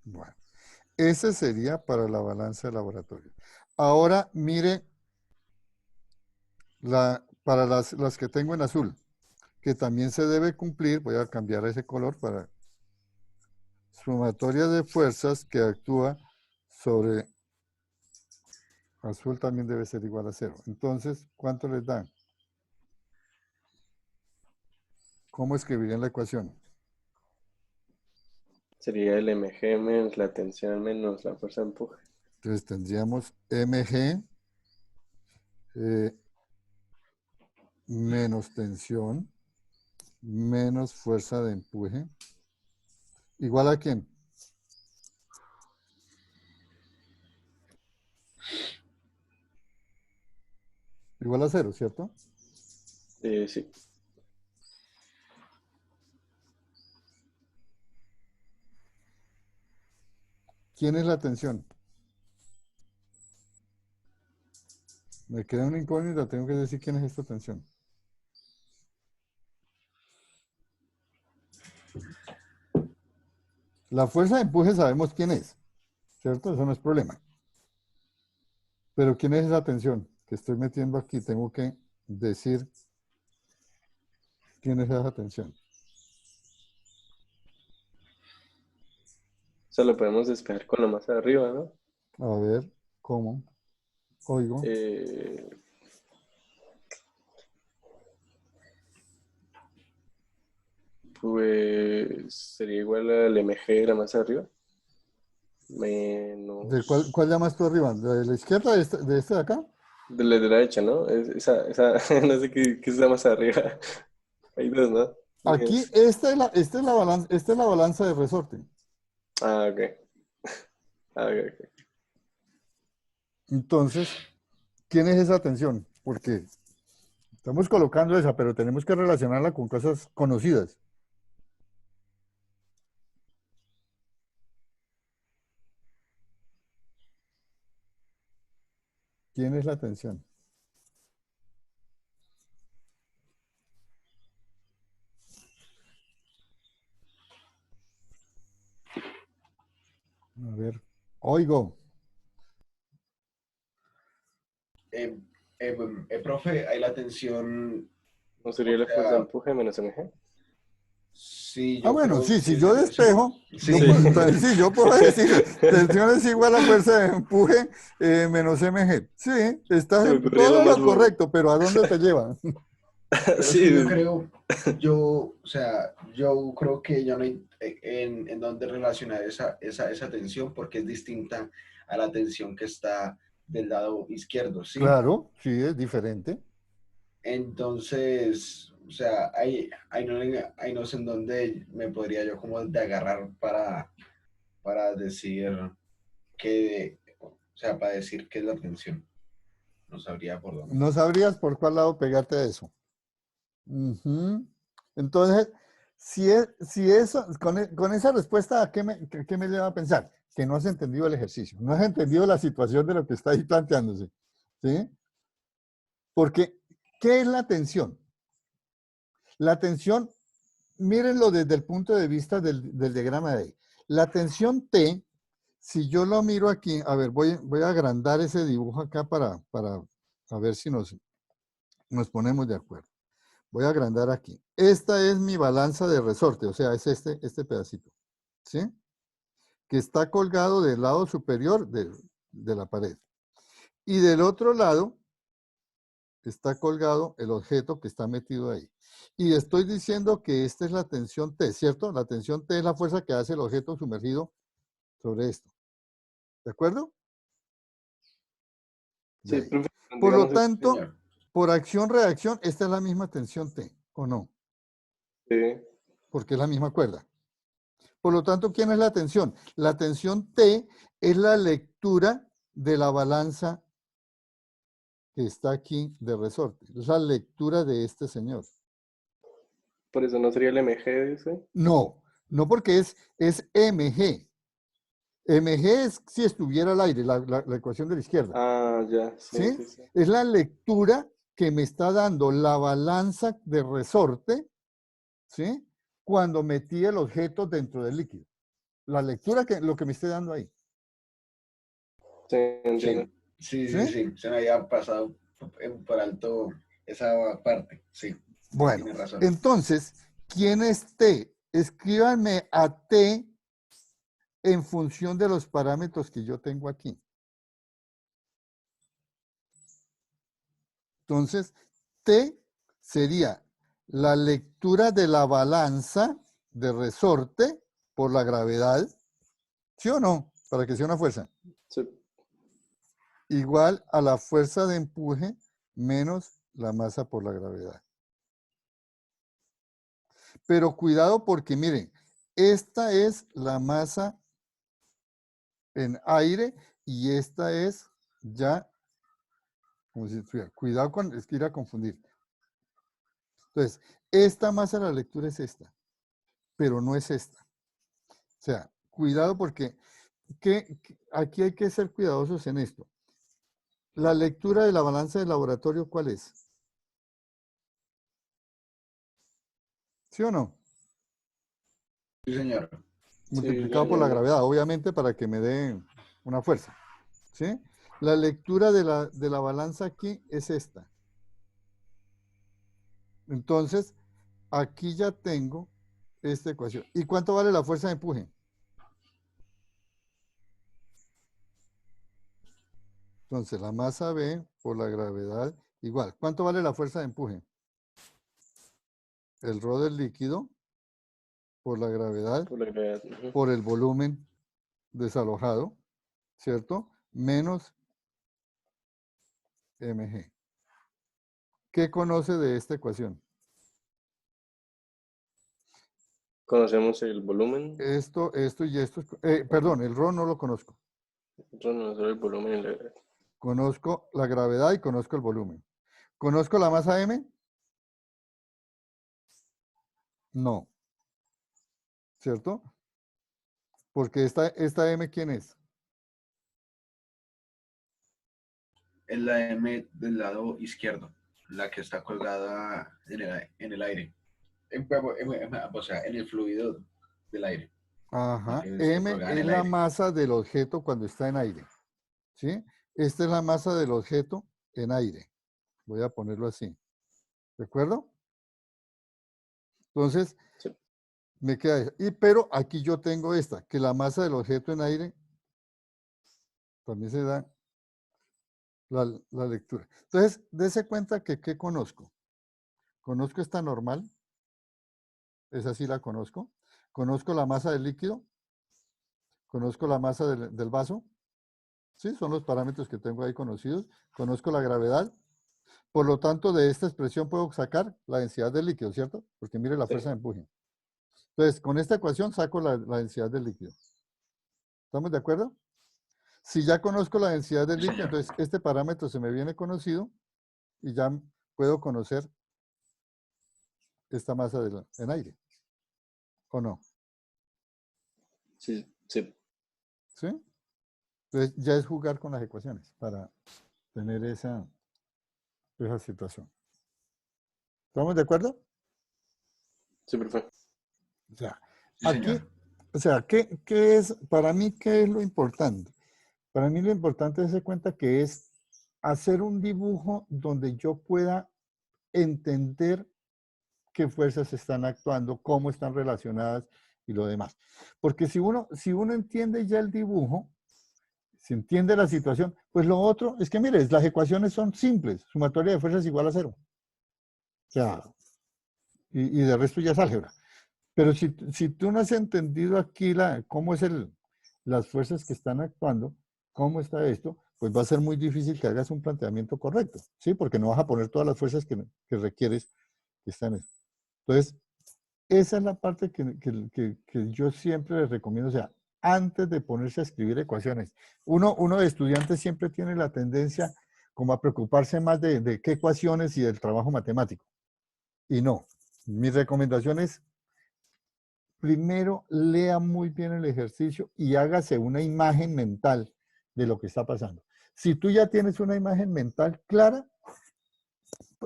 Bueno, ese sería para la balanza de laboratorio. Ahora mire para las que tengo en azul, que también se debe cumplir, voy a cambiar ese color para sumatoria de fuerzas que actúa sobre azul también debe ser igual a 0. Entonces, ¿cuánto les dan? ¿Cómo escribirían la ecuación? Sería el MG menos la tensión menos la fuerza de empuje. Entonces tendríamos mg menos tensión menos fuerza de empuje. ¿Igual a quién? Igual a 0, ¿cierto? Sí. ¿Quién es la tensión? Me queda una incógnita, tengo que decir quién es esta tensión. La fuerza de empuje sabemos quién es, ¿cierto? Eso no es problema. Pero ¿quién es esa tensión que estoy metiendo aquí? Tengo que decir quién es esa tensión. Eso lo podemos despejar con la masa de arriba, ¿no? A ver, ¿cómo? Oigo. Pues sería igual al MG de la masa de arriba. ¿De Menos cuál llamas tú arriba? ¿De la izquierda, de este de acá? de la derecha, ¿no? Esa, no sé qué es la masa de arriba. Hay dos, ¿no? Aquí, esta es la balanza de resorte. Ah, ok. Ah, ok, ok. Entonces, ¿quién es esa tensión? Porque estamos colocando esa, pero tenemos que relacionarla con cosas conocidas. ¿Quién es la tensión? A ver, oigo. Profe, ahí la tensión, ¿No o sería la fuerza de sea, empuje menos MG? sí, Ah, yo bueno, creo sí, que si yo sí. despejo, Sí. entonces, sí, yo puedo decir, tensión es igual a fuerza de empuje menos mg. Sí, estás Se me en ocurría lo todo más lo bobo. correcto, pero ¿a dónde te lleva? Pero es Sí, que yo creo, o sea, yo creo que yo no hay en dónde relacionar esa tensión porque es distinta a la tensión que está del lado izquierdo, ¿sí? Claro, sí, es diferente. Entonces, o sea, ahí no sé en dónde me podría yo como de agarrar para decir o sea, para decir qué es la tensión. No sabría por dónde. No sabrías por cuál lado pegarte a eso. Ujú. Entonces, si eso, con esa respuesta, ¿qué me lleva a pensar? Que no has entendido el ejercicio, no has entendido la situación de lo que está ahí planteándose. ¿Sí? Porque, ¿qué es la tensión? La tensión, mírenlo desde el punto de vista del diagrama de ahí. La tensión T si yo lo miro aquí, a ver, voy a agrandar ese dibujo acá para a ver si nos ponemos de acuerdo. Voy a agrandar aquí. Esta es mi balanza de resorte, o sea, es este pedacito, ¿sí? Que está colgado del lado superior de la pared. Y del otro lado está colgado el objeto que está metido ahí. Y estoy diciendo que esta es la tensión T, ¿cierto? La tensión T es la fuerza que hace el objeto sumergido sobre esto. ¿De acuerdo? Sí, Ahí. profe, Por lo digamos, tanto, Señor. por acción-reacción, esta es la misma tensión T, ¿o no? sí, Porque es la misma cuerda. Por lo tanto, ¿quién es la tensión? La tensión T es la lectura de la balanza que está aquí de resorte. Es la lectura de este señor. por eso no sería el MG, dice. No, no porque es mg. mg es si estuviera al aire, la ecuación de la izquierda. Ah, ya, sí, ¿Sí? sí, sí. Es la lectura que me está dando la balanza de resorte, ¿sí? Cuando metí el objeto dentro del líquido. La lectura lo que me esté dando ahí. Sí, entiendo. Sí. Se me había pasado por alto esa parte. Sí, Bueno, tiene razón. entonces, ¿quién es T? Escríbanme a T en función de los parámetros que yo tengo aquí. Entonces, T sería la lectura de la balanza de resorte por la gravedad, ¿sí o no? Para que sea una fuerza. Sí, Igual a la fuerza de empuje menos la masa por la gravedad. Pero cuidado porque miren, esta es la masa en aire y esta es ya, como si estuviera, cuidado con es que ir a confundir. Entonces, esta masa de la lectura es esta, pero no es esta. O sea, cuidado porque aquí hay que ser cuidadosos en esto. La lectura de la balanza del laboratorio, ¿cuál es? ¿Sí o no? Sí, señor. sí, Multiplicado por la gravedad, obviamente, para que me dé una fuerza. ¿Sí? La lectura de la balanza aquí es esta. Entonces, aquí ya tengo esta ecuación. ¿Y cuánto vale la fuerza de empuje? Entonces, la masa B por la gravedad igual. ¿Cuánto vale la fuerza de empuje? El rho del líquido por la gravedad por la gravedad. Ujú. por el volumen desalojado, ¿cierto? Menos mg. ¿Qué conoce de esta ecuación? Conocemos el volumen. Esto y esto. Perdón, el rho no lo conozco. Nosotros no solo el volumen y la gravedad. Conozco la gravedad y conozco el volumen. ¿Conozco la masa m? No, ¿cierto? Porque esta m, ¿quién es? Es la M del lado izquierdo, la que está colgada en el aire. O sea, en el fluido del aire. La Ajá. que está M colgada en es el la aire. masa del objeto cuando está en aire. ¿Sí? Esta es la masa del objeto en aire. Voy a ponerlo así. ¿De acuerdo? Entonces, Sí. me queda esa. Pero aquí yo tengo esta, que la masa del objeto en aire también se da la lectura. Entonces, dése cuenta que ¿qué conozco? Conozco esta normal, esa sí la conozco. Conozco la masa del líquido, conozco la masa del vaso, ¿sí? Son los parámetros que tengo ahí conocidos. Conozco la gravedad. Por lo tanto, de esta expresión puedo sacar la densidad del líquido, ¿cierto? Porque mire la Sí. fuerza de empuje. Entonces, con esta ecuación saco la densidad del líquido. ¿Estamos de acuerdo? Si ya conozco la densidad del Sí, líquido, señor. entonces este parámetro se me viene conocido y ya puedo conocer esta masa en aire. ¿O no? Sí, sí. ¿Sí? Entonces ya es jugar con las ecuaciones para tener esa situación. ¿Estamos de acuerdo? Sí, perfecto. O sea, Sí, aquí, señor. O sea, ¿qué es, para mí, qué es lo importante? Para mí lo importante es darse cuenta que es hacer un dibujo donde yo pueda entender qué fuerzas están actuando, cómo están relacionadas y lo demás. Porque si uno entiende ya el dibujo, si entiende la situación, pues lo otro es que, mire, las ecuaciones son simples. Sumatoria de fuerzas es igual a 0. O sea, y de resto ya es álgebra. Pero si tú no has entendido aquí cómo es las fuerzas que están actuando, cómo está esto, pues va a ser muy difícil que hagas un planteamiento correcto, ¿sí? Porque no vas a poner todas las fuerzas que requieres que están en eso. Entonces, esa es la parte que yo siempre les recomiendo, o sea, antes de ponerse a escribir ecuaciones. Uno de estudiantes siempre tiene la tendencia como a preocuparse más de qué ecuaciones y del trabajo matemático. Y no, mi recomendación es, primero lea muy bien el ejercicio y hágase una imagen mental de lo que está pasando. Si tú ya tienes una imagen mental clara,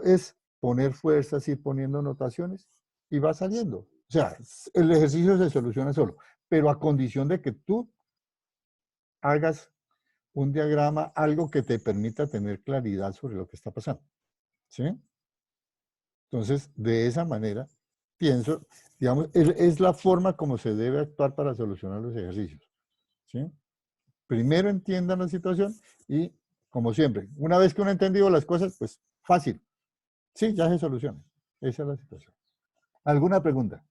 es poner fuerzas, ir poniendo notaciones y va saliendo. O sea, el ejercicio se soluciona solo, pero a condición de que tú hagas un diagrama, algo que te permita tener claridad sobre lo que está pasando. ¿Sí? Entonces, de esa manera, pienso, digamos, es la forma como se debe actuar para solucionar los ejercicios. ¿Sí? Primero entiendan la situación y, como siempre, una vez que uno ha entendido las cosas, pues fácil. Sí, ya se soluciona. Esa es la situación. ¿Alguna pregunta?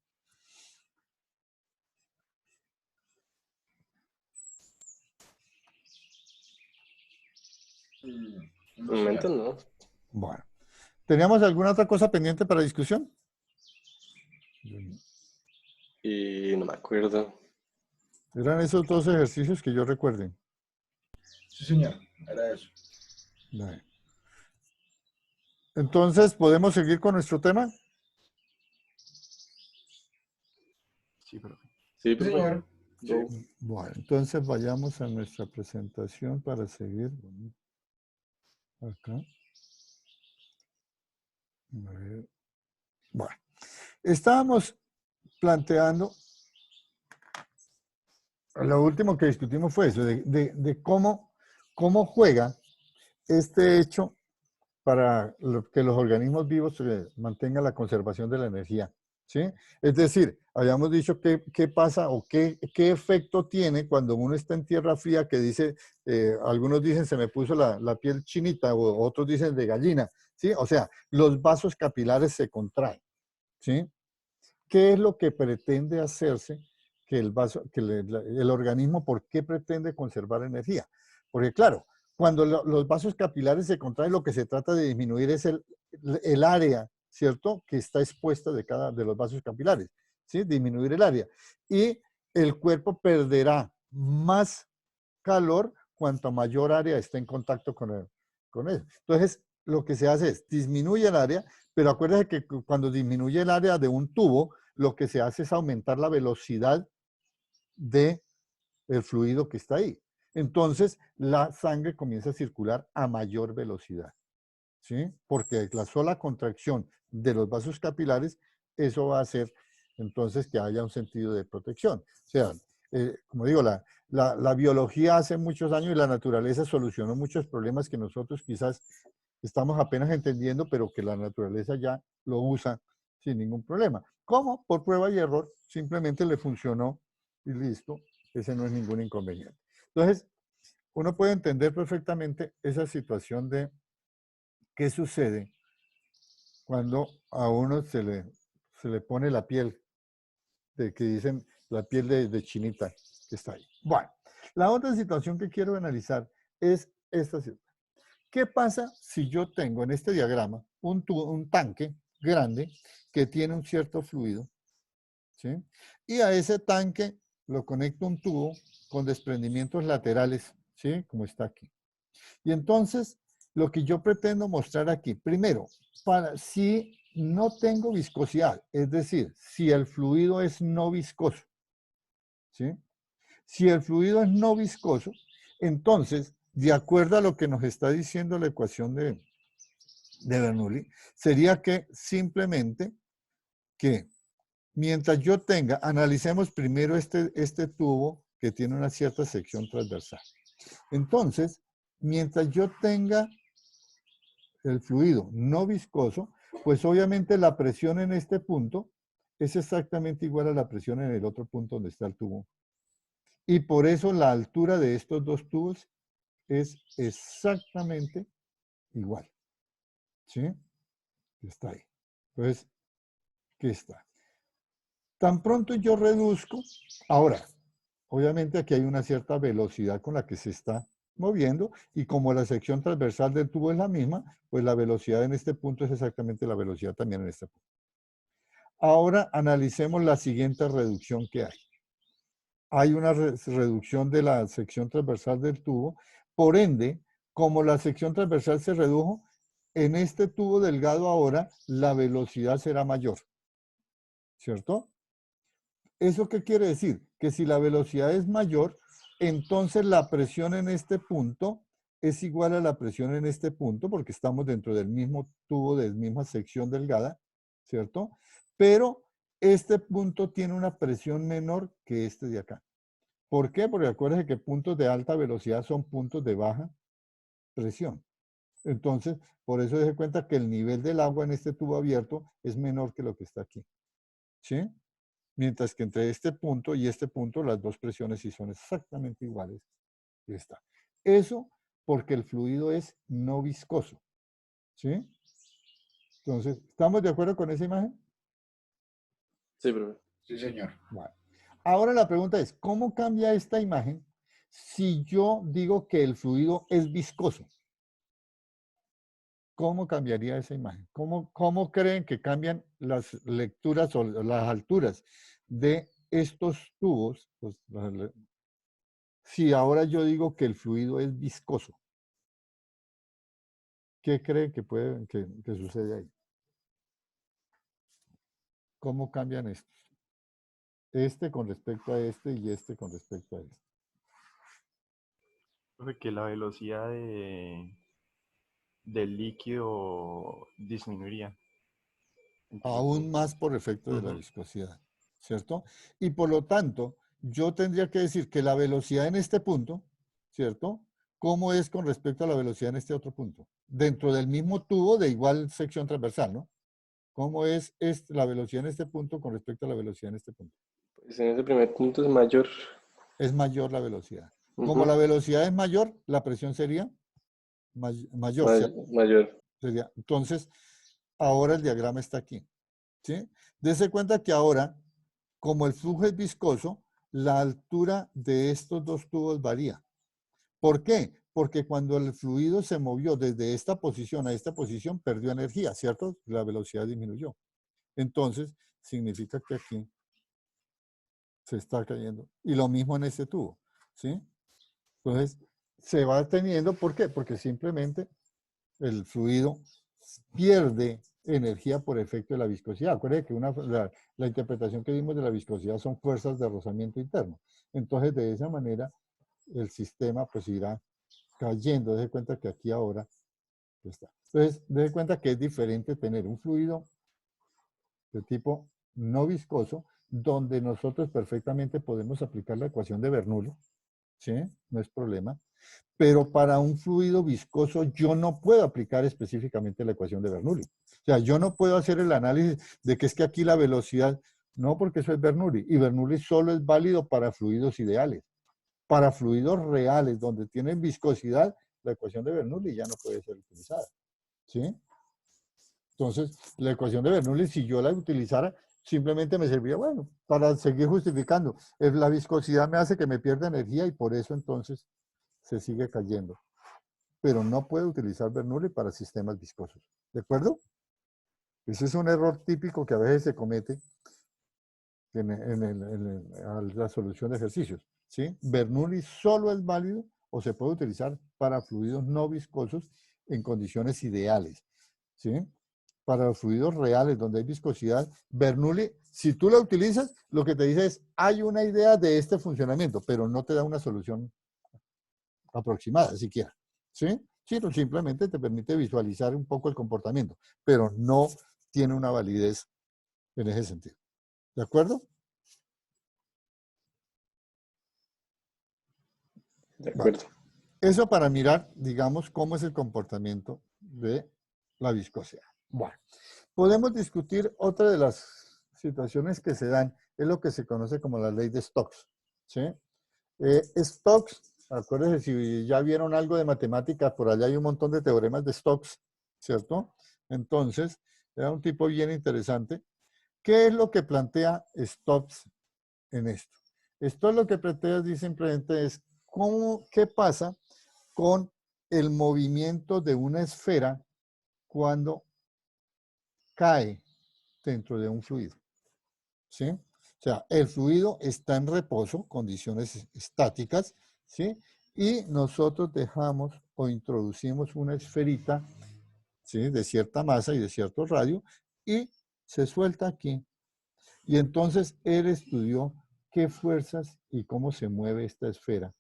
De momento no. Bueno. ¿Teníamos alguna otra cosa pendiente para discusión? Y no me acuerdo. Eran esos dos ejercicios que yo recuerde. Sí, señor, era eso. Vale. Entonces, ¿podemos seguir con nuestro tema? Sí, pero... Sí, Sí, por señor. favor. Sí. Bueno, entonces vayamos a nuestra presentación para seguir. Acá. A ver. Bueno, estábamos planteando, lo último que discutimos fue eso, de cómo juega este hecho para que los organismos vivos mantengan la conservación de la energía. ¿Sí? Es decir, habíamos dicho qué pasa o qué efecto tiene cuando uno está en tierra fría, que dice, algunos dicen se me puso la piel chinita o otros dicen de gallina. ¿Sí? O sea, los vasos capilares se contraen. ¿Sí? ¿Qué es lo que pretende hacerse que el organismo, por qué pretende conservar energía? Porque claro, cuando los vasos capilares se contraen, lo que se trata de disminuir es el área, ¿cierto?, que está expuesta de cada de los vasos capilares, ¿sí? Disminuir el área. Y el cuerpo perderá más calor cuanto mayor área esté en contacto con él. Entonces, lo que se hace es disminuye el área, pero acuérdense que cuando disminuye el área de un tubo, lo que se hace es aumentar la velocidad del fluido que está ahí. Entonces, la sangre comienza a circular a mayor velocidad, ¿sí? Porque la sola contracción de los vasos capilares, eso va a hacer entonces que haya un sentido de protección. O sea, como digo, la biología hace muchos años y la naturaleza solucionó muchos problemas que nosotros quizás estamos apenas entendiendo, pero que la naturaleza ya lo usa sin ningún problema. ¿Cómo? Por prueba y error, simplemente le funcionó y listo, ese no es ningún inconveniente. Entonces, uno puede entender perfectamente esa situación de qué sucede cuando a uno se le pone la piel, de que dicen la piel de chinita que está ahí. Bueno, la otra situación que quiero analizar es esta situación. ¿Qué pasa si yo tengo en este diagrama un tanque grande que tiene un cierto fluido, ¿sí? Y a ese tanque lo conecto un tubo con desprendimientos laterales, ¿sí? Como está aquí. Y entonces, lo que yo pretendo mostrar aquí, primero, si no tengo viscosidad, es decir, si el fluido es no viscoso, ¿sí? Si el fluido es no viscoso, entonces, de acuerdo a lo que nos está diciendo la ecuación de Bernoulli, sería que simplemente que mientras yo tenga, analicemos primero este tubo que tiene una cierta sección transversal. Entonces, mientras yo tenga el fluido no viscoso, pues obviamente la presión en este punto es exactamente igual a la presión en el otro punto donde está el tubo. Y por eso la altura de estos dos tubos es exactamente igual. ¿Sí? Está ahí. Entonces, ¿qué está? Tan pronto yo reduzco, ahora, obviamente aquí hay una cierta velocidad con la que se está moviendo y como la sección transversal del tubo es la misma, pues la velocidad en este punto es exactamente la velocidad también en este punto. Ahora analicemos la siguiente reducción que hay. Hay una reducción de la sección transversal del tubo, por ende, como la sección transversal se redujo, en este tubo delgado ahora la velocidad será mayor, ¿cierto? ¿Eso qué quiere decir? Que si la velocidad es mayor, entonces la presión en este punto es igual a la presión en este punto, porque estamos dentro del mismo tubo, de la misma sección delgada, ¿cierto? Pero este punto tiene una presión menor que este de acá. ¿Por qué? Porque acuérdense que puntos de alta velocidad son puntos de baja presión. Entonces, por eso se cuenta que el nivel del agua en este tubo abierto es menor que lo que está aquí. ¿Sí? Mientras que entre este punto y este punto las dos presiones sí son exactamente iguales. Y está. Eso porque el fluido es no viscoso. ¿Sí? Entonces, ¿estamos de acuerdo con esa imagen? Sí, profe. Sí, señor. Bueno. Ahora la pregunta es, ¿cómo cambia esta imagen si yo digo que el fluido es viscoso? ¿Cómo cambiaría esa imagen? ¿Cómo creen que cambian las lecturas o las alturas de estos tubos? Pues, si ahora yo digo que el fluido es viscoso, ¿qué creen que sucede ahí? ¿Cómo cambian estos? Este con respecto a este y este con respecto a este. Que la velocidad del líquido disminuiría. Aún más por efecto de la viscosidad, ¿cierto? Y por lo tanto, yo tendría que decir que la velocidad en este punto, ¿cierto? ¿Cómo es con respecto a la velocidad en este otro punto? Dentro del mismo tubo de igual sección transversal, ¿no? ¿Cómo es la velocidad en este punto con respecto a la velocidad en este punto? Pues en ese primer punto es mayor. Es mayor la velocidad. Como la velocidad es mayor, la presión sería mayor, ¿cierto? Mayor. Entonces, ahora el diagrama está aquí. ¿Sí? Dese cuenta que ahora, como el flujo es viscoso, la altura de estos dos tubos varía. ¿Por qué? Porque cuando el fluido se movió desde esta posición a esta posición, perdió energía, ¿cierto? La velocidad disminuyó. Entonces, significa que aquí se está cayendo. Y lo mismo en este tubo, ¿sí? Entonces, se va teniendo, ¿por qué? Porque simplemente el fluido pierde energía por efecto de la viscosidad. Acuérdense que la interpretación que vimos de la viscosidad son fuerzas de rozamiento interno. Entonces, de esa manera, el sistema pues irá cayendo. Dese cuenta que aquí ahora está. Entonces, dese cuenta que es diferente tener un fluido de tipo no viscoso, donde nosotros perfectamente podemos aplicar la ecuación de Bernoulli, ¿sí? No es problema. Pero para un fluido viscoso yo no puedo aplicar específicamente la ecuación de Bernoulli. O sea, yo no puedo hacer el análisis de que es que aquí la velocidad, no, porque eso es Bernoulli. Y Bernoulli solo es válido para fluidos ideales. Para fluidos reales, donde tienen viscosidad, la ecuación de Bernoulli ya no puede ser utilizada. ¿Sí? Entonces, la ecuación de Bernoulli, si yo la utilizara, simplemente me serviría, bueno, para seguir justificando. La viscosidad me hace que me pierda energía y por eso entonces se sigue cayendo. Pero no puede utilizar Bernoulli para sistemas viscosos. ¿De acuerdo? Ese es un error típico que a veces se comete en la solución de ejercicios. ¿Sí? Bernoulli solo es válido o se puede utilizar para fluidos no viscosos en condiciones ideales. ¿Sí? Para los fluidos reales donde hay viscosidad, Bernoulli, si tú la utilizas, lo que te dice es, hay una idea de este funcionamiento, pero no te da una solución aproximada siquiera. ¿Sí? Sino simplemente te permite visualizar un poco el comportamiento, pero no tiene una validez en ese sentido. ¿De acuerdo? De acuerdo. Vale. Eso para mirar, digamos, cómo es el comportamiento de la viscosidad. Bueno, podemos discutir otra de las situaciones que se dan, es lo que se conoce como la ley de Stokes. ¿Sí? Stokes, acuérdense, si ya vieron algo de matemática, por allá hay un montón de teoremas de Stokes, ¿cierto? Entonces, era un tipo bien interesante. ¿Qué es lo que plantea Stokes en esto? Esto lo que plantea simplemente es qué pasa con el movimiento de una esfera cuando cae dentro de un fluido. ¿Sí? O sea, el fluido está en reposo, condiciones estáticas, ¿sí? Y nosotros dejamos o introducimos una esferita, ¿sí? De cierta masa y de cierto radio, y se suelta aquí. Y entonces él estudió qué fuerzas y cómo se mueve esta esfera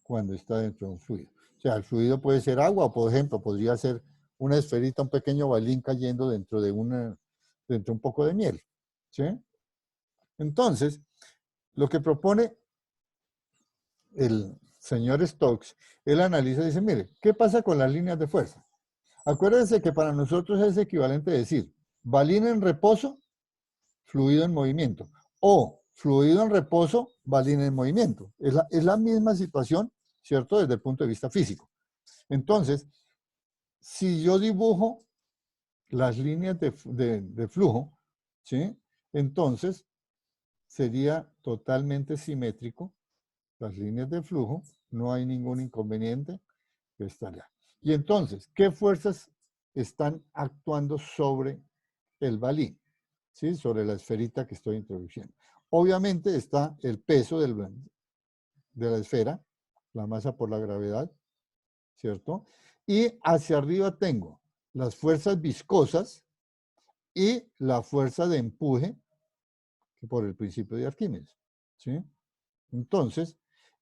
cuando está dentro de un fluido. O sea, el fluido puede ser agua, o por ejemplo, podría ser una esferita, un pequeño balín cayendo dentro de un poco de miel. ¿Sí? Entonces, lo que propone el señor Stokes, él analiza y dice, mire, ¿qué pasa con las líneas de fuerza? Acuérdense que para nosotros es equivalente a decir, balín en reposo, fluido en movimiento, o fluido en reposo, balín en movimiento. Es la misma situación, ¿cierto? Desde el punto de vista físico. Entonces, si yo dibujo las líneas de flujo, ¿sí? Entonces, sería totalmente simétrico las líneas de flujo, no hay ningún inconveniente que está allá. Y entonces, ¿qué fuerzas están actuando sobre el balín? ¿Sí? Sobre la esferita que estoy introduciendo. Obviamente está el peso de la esfera, la masa por la gravedad, ¿cierto? Y hacia arriba tengo las fuerzas viscosas y la fuerza de empuje por el principio de Arquímedes, ¿sí? Entonces,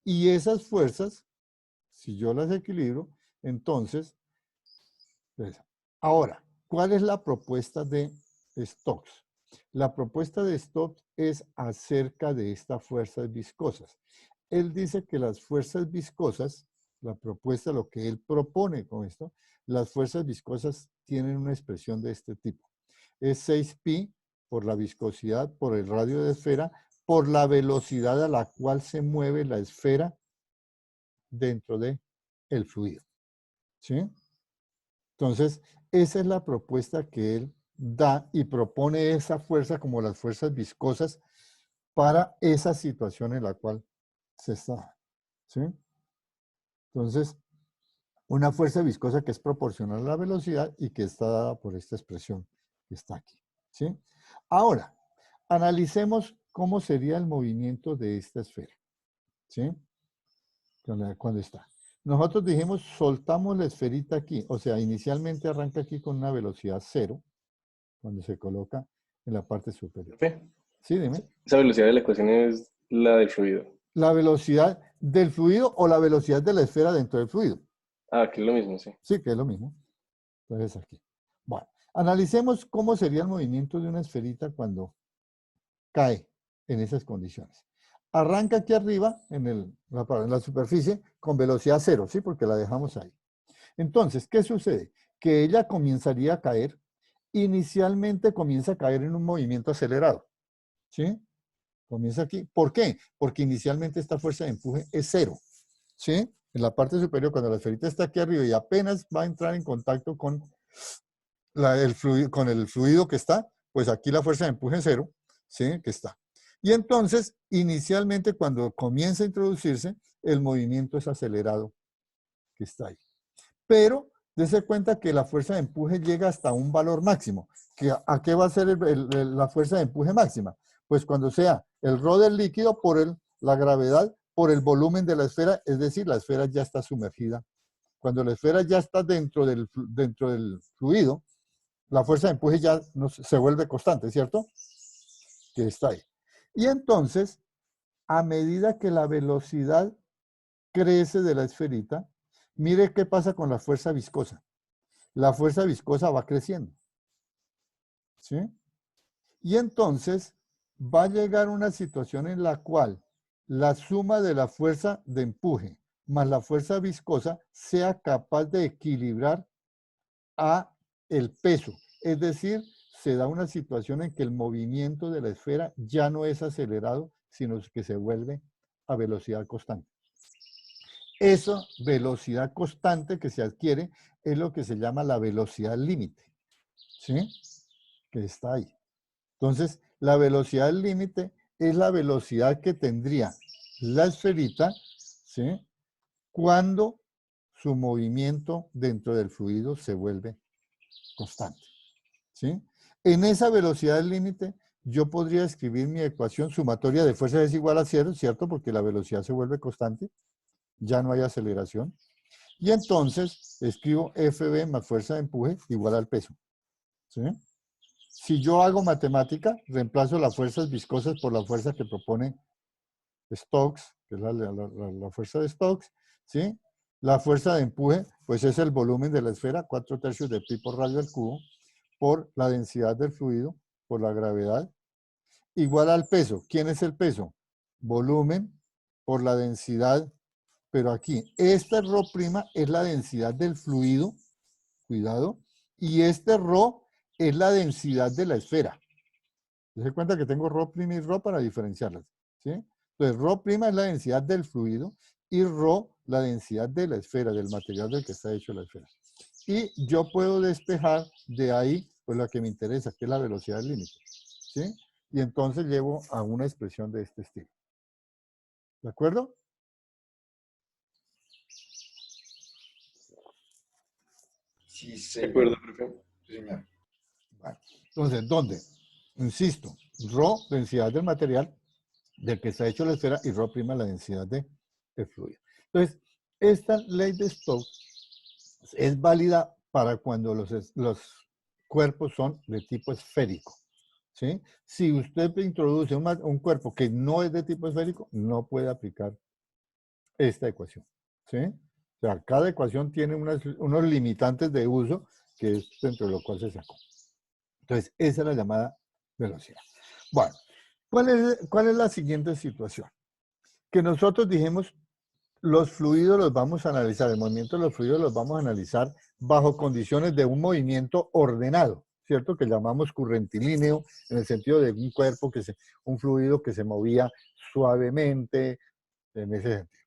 y esas fuerzas, si yo las equilibro, entonces, ahora, ¿cuál es la propuesta de Stokes? La propuesta de Stokes es acerca de estas fuerzas viscosas. Él dice que las fuerzas viscosas, la propuesta, lo que él propone con esto, las fuerzas viscosas tienen una expresión de este tipo. Es 6pi por la viscosidad, por el radio de esfera, por la velocidad a la cual se mueve la esfera dentro del fluido. ¿Sí? Entonces, esa es la propuesta que él da y propone esa fuerza como las fuerzas viscosas para esa situación en la cual se está. ¿Sí? Entonces, una fuerza viscosa que es proporcional a la velocidad y que está dada por esta expresión que está aquí. ¿Sí? Ahora, analicemos cómo sería el movimiento de esta esfera. ¿Sí? Cuando está. Nosotros dijimos, soltamos la esferita aquí. O sea, inicialmente arranca aquí con una velocidad 0, cuando se coloca en la parte superior. Sí, dime. Esa velocidad de la ecuación es la del fluido. La velocidad del fluido o la velocidad de la esfera dentro del fluido. Ah, que es lo mismo, sí. Sí, que es lo mismo. Entonces aquí. Bueno, analicemos cómo sería el movimiento de una esferita cuando cae en esas condiciones. Arranca aquí arriba en la superficie con velocidad 0, ¿sí? Porque la dejamos ahí. Entonces, ¿qué sucede? Que ella comenzaría a caer. Inicialmente comienza a caer en un movimiento acelerado. ¿Sí? Comienza aquí. ¿Por qué? Porque inicialmente esta fuerza de empuje es 0. ¿Sí? En la parte superior, cuando la esferita está aquí arriba y apenas va a entrar en contacto con el fluido que está, pues aquí la fuerza de empuje es 0, ¿sí? Que está. Y entonces, inicialmente, cuando comienza a introducirse, el movimiento es acelerado, que está ahí. Pero, dése cuenta que la fuerza de empuje llega hasta un valor máximo. ¿A qué va a ser la fuerza de empuje máxima? Pues cuando sea el rho del líquido por la gravedad, por el volumen de la esfera, es decir, la esfera ya está sumergida. Cuando la esfera ya está dentro del fluido, la fuerza de empuje ya se vuelve constante, ¿cierto? Que está ahí. Y entonces, a medida que la velocidad crece de la esferita, mire qué pasa con la fuerza viscosa. La fuerza viscosa va creciendo. ¿Sí? Y entonces va a llegar una situación en la cual la suma de la fuerza de empuje más la fuerza viscosa sea capaz de equilibrar a el peso. Es decir, se da una situación en que el movimiento de la esfera ya no es acelerado, sino que se vuelve a velocidad constante. Esa velocidad constante que se adquiere es lo que se llama la velocidad límite, ¿sí? Que está ahí. Entonces, la velocidad límite es la velocidad que tendría la esferita, ¿sí? Cuando su movimiento dentro del fluido se vuelve constante, ¿sí? En esa velocidad límite, yo podría escribir mi ecuación sumatoria de fuerzas es igual a 0, ¿cierto? Porque la velocidad se vuelve constante, ya no hay aceleración. Y entonces escribo FB más fuerza de empuje igual al peso, ¿sí? Si yo hago matemática, reemplazo las fuerzas viscosas por la fuerza que propone Stokes, que es la fuerza de Stokes, ¿sí? La fuerza de empuje, pues es el volumen de la esfera, 4/3 de pi por radio al cubo, por la densidad del fluido, por la gravedad, igual al peso. ¿Quién es el peso? Volumen por la densidad, pero aquí, esta ρ' es la densidad del fluido, cuidado, y este ρ es la densidad de la esfera. Se cuenta que tengo ρ' y ρ para diferenciarlas, ¿sí? Entonces, ρ' es la densidad del fluido y ρ la densidad de la esfera, del material del que está hecho la esfera. Y yo puedo despejar de ahí, pues lo que me interesa, que es la velocidad límite, ¿sí? Y entonces llevo a una expresión de este estilo. ¿De acuerdo? Sí, De señor. acuerdo, profe. Sí, señor. Bueno, entonces, ¿dónde? Insisto, ρ, densidad del material del que está hecho la esfera, y ρ' la densidad del fluido. Entonces, esta ley de Stokes es válida para cuando los cuerpos son de tipo esférico, ¿sí? Si usted introduce un cuerpo que no es de tipo esférico, no puede aplicar esta ecuación, ¿sí? O sea, cada ecuación tiene unos limitantes de uso que es dentro de lo cual se sacó. Entonces, esa es la llamada velocidad. Bueno, ¿cuál es la siguiente situación? Que nosotros dijimos, los fluidos los vamos a analizar, el movimiento de los fluidos los vamos a analizar bajo condiciones de un movimiento ordenado, ¿cierto? Que llamamos currentilíneo, en el sentido de un cuerpo, un fluido que se movía suavemente, en ese sentido.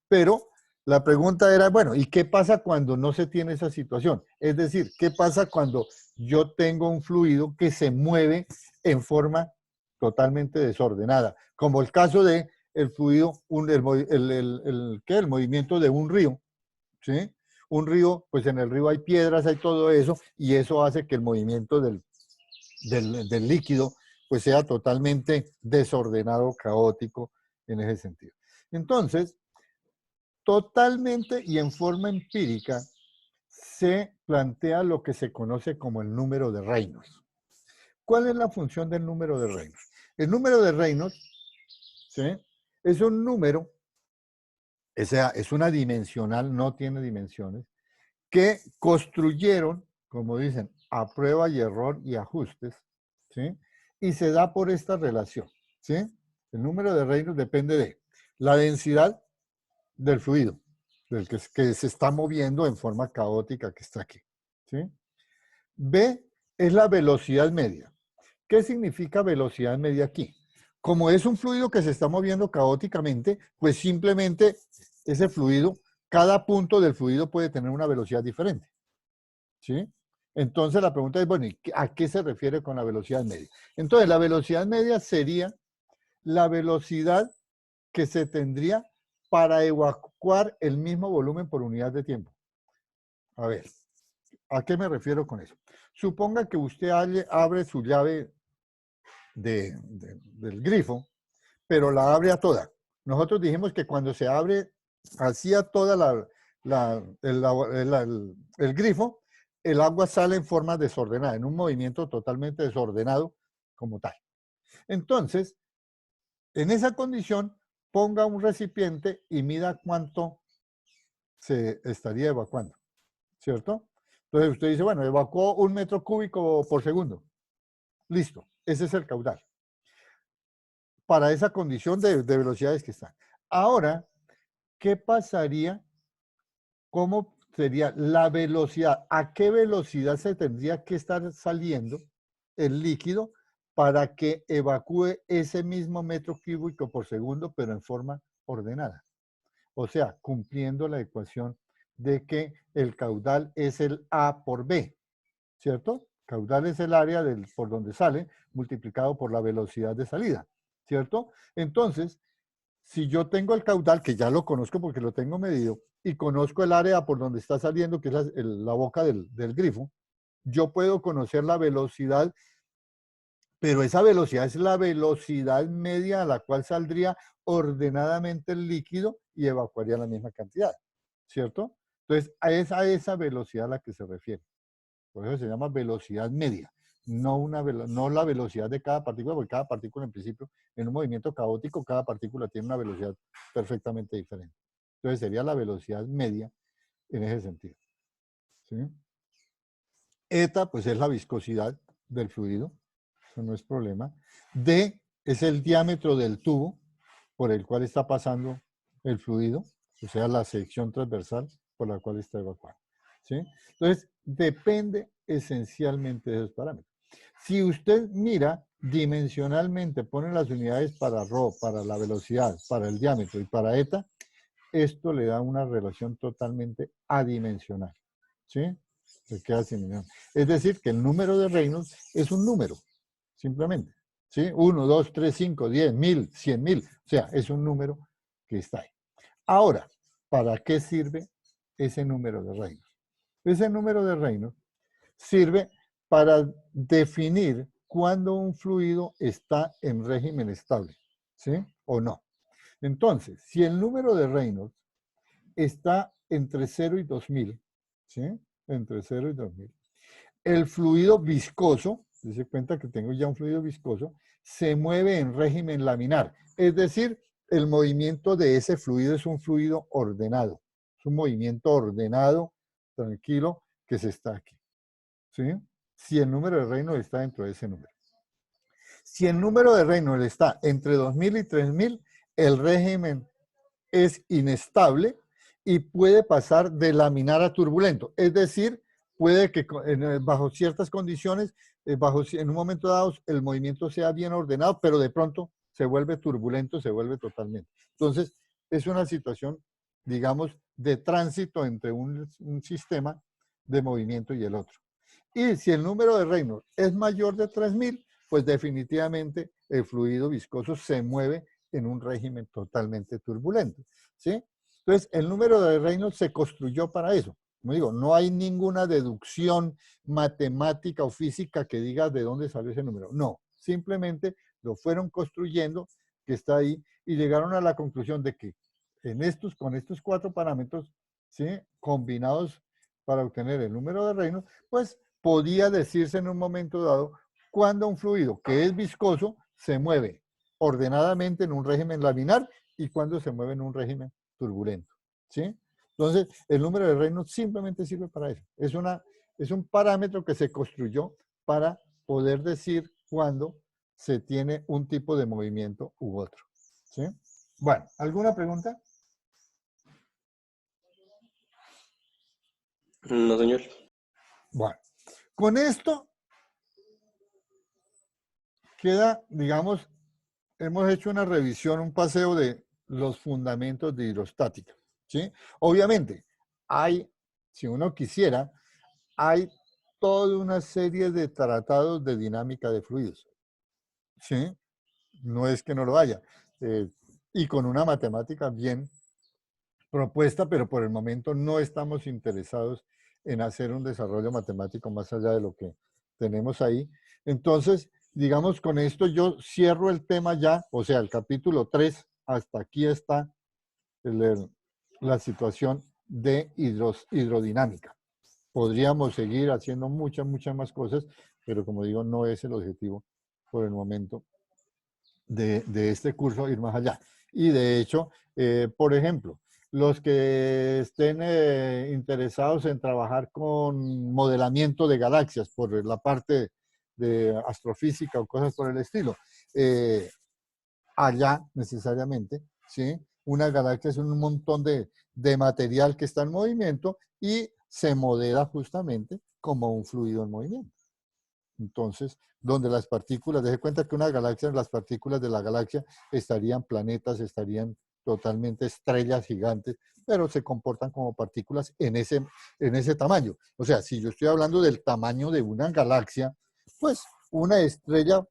Pero la pregunta era, bueno, ¿y qué pasa cuando no se tiene esa situación? Es decir, ¿qué pasa cuando yo tengo un fluido que se mueve en forma totalmente desordenada? Como el caso de el fluido, el movimiento de un río, ¿sí? Un río, pues en el río hay piedras, hay todo eso, y eso hace que el movimiento del líquido pues sea totalmente desordenado, caótico en ese sentido. Entonces, totalmente y en forma empírica se plantea lo que se conoce como el número de Reynolds. ¿Cuál es la función del número de Reynolds? El número de Reynolds, ¿sí?, es un número, o sea, es una dimensional, no tiene dimensiones, que construyeron, como dicen, a prueba y error y ajustes, ¿sí? Y se da por esta relación, ¿sí? El número de Reynolds depende de la densidad del fluido, del que se está moviendo en forma caótica que está aquí, ¿sí? B es la velocidad media. ¿Qué significa velocidad media aquí? Como es un fluido que se está moviendo caóticamente, pues simplemente ese fluido, cada punto del fluido puede tener una velocidad diferente, ¿sí? Entonces la pregunta es, bueno, ¿a qué se refiere con la velocidad media? Entonces la velocidad media sería la velocidad que se tendría para evacuar el mismo volumen por unidad de tiempo. A ver, ¿a qué me refiero con eso? Suponga que usted abre su llave del grifo, pero la abre a toda. Nosotros dijimos que cuando se abre así a toda el grifo, el agua sale en forma desordenada, en un movimiento totalmente desordenado como tal. Entonces, en esa condición, ponga un recipiente y mida cuánto se estaría evacuando, ¿cierto? Entonces usted dice, bueno, evacuó 1 metro cúbico por segundo. Listo, ese es el caudal. para esa condición de velocidades que están. Ahora, ¿qué pasaría? ¿Cómo sería la velocidad? ¿A qué velocidad se tendría que estar saliendo el líquido para que evacúe ese mismo metro cúbico por segundo, pero en forma ordenada? O sea, cumpliendo la ecuación de que el caudal es el A por B, ¿cierto? Caudal es el área por donde sale multiplicado por la velocidad de salida, ¿cierto? Entonces, si yo tengo el caudal, que ya lo conozco porque lo tengo medido, y conozco el área por donde está saliendo, que es la boca del grifo, yo puedo conocer la velocidad, pero esa velocidad es la velocidad media a la cual saldría ordenadamente el líquido y evacuaría la misma cantidad, ¿cierto? Entonces, es a esa velocidad a la que se refiere. Por eso se llama velocidad media, no la velocidad de cada partícula, porque cada partícula en principio, en un movimiento caótico, cada partícula tiene una velocidad perfectamente diferente. Entonces sería la velocidad media en ese sentido. ¿Sí? Eta, pues es la viscosidad del fluido, eso no es problema. D es el diámetro del tubo por el cual está pasando el fluido, o sea, la sección transversal por la cual está evacuando. ¿Sí? Entonces, depende esencialmente de esos parámetros. Si usted mira dimensionalmente, pone las unidades para ρ, para la velocidad, para el diámetro y para eta, esto le da una relación totalmente adimensional. ¿Sí? Se queda sin dimensión. Es decir, que el número de Reynolds es un número, simplemente. ¿Sí? 1, 2, 3, 5, 10, 1000, 100,000. O sea, es un número que está ahí. Ahora, ¿para qué sirve ese número de Reynolds? Ese número de Reynolds sirve para definir cuándo un fluido está en régimen estable, ¿sí? O no. Entonces, si el número de Reynolds está entre 0 y 2000, ¿sí? Entre 0 y 2000. El fluido viscoso, se cuenta que tengo ya un fluido viscoso, se mueve en régimen laminar. Es decir, el movimiento de ese fluido es un fluido ordenado. Es un movimiento ordenado, tranquilo, que se está aquí. ¿Sí? Si el número de Reynolds está dentro de ese número. Si el número de Reynolds está entre 2000 y 3000, el régimen es inestable y puede pasar de laminar a turbulento. Es decir, puede que bajo ciertas condiciones, en un momento dado, el movimiento sea bien ordenado, pero de pronto se vuelve turbulento, se vuelve totalmente. Entonces, es una situación, digamos, de tránsito entre un sistema de movimiento y el otro. Y si el número de Reynolds es mayor de 3000, pues definitivamente el fluido viscoso se mueve en un régimen totalmente turbulento. ¿Sí? Entonces, el número de Reynolds se construyó para eso. Como digo, no hay ninguna deducción matemática o física que diga de dónde salió ese número. No, simplemente lo fueron construyendo, que está ahí, y llegaron a la conclusión de que con estos 4 parámetros, ¿sí? Combinados para obtener el número de Reynolds, pues podía decirse en un momento dado cuando un fluido que es viscoso se mueve ordenadamente en un régimen laminar y cuando se mueve en un régimen turbulento. ¿Sí? Entonces, el número de Reynolds simplemente sirve para eso. Es un parámetro que se construyó para poder decir cuándo se tiene un tipo de movimiento u otro. ¿Sí? Bueno, ¿alguna pregunta? No, señor. Bueno, con esto queda, digamos, hemos hecho una revisión, un paseo de los fundamentos de hidrostática. ¿Sí? Obviamente, si uno quisiera, hay toda una serie de tratados de dinámica de fluidos. ¿Sí? No es que no lo haya. Y con una matemática bien propuesta, pero por el momento no estamos interesados en hacer un desarrollo matemático más allá de lo que tenemos ahí. Entonces, digamos, con esto yo cierro el tema ya, o sea, el capítulo 3, hasta aquí está la situación de hidrodinámica. Podríamos seguir haciendo muchas más cosas, pero como digo, no es el objetivo por el momento de este curso ir más allá. Y de hecho, por ejemplo, los que estén interesados en trabajar con modelamiento de galaxias por la parte de astrofísica o cosas por el estilo, allá necesariamente, ¿sí? Una galaxia es un montón de material que está en movimiento y se modela justamente como un fluido en movimiento. Entonces, donde las partículas, deje cuenta que una galaxia, las partículas de la galaxia estarían planetas, estarían totalmente estrellas gigantes, pero se comportan como partículas en ese tamaño. O sea, si yo estoy hablando del tamaño de una galaxia, pues una estrella,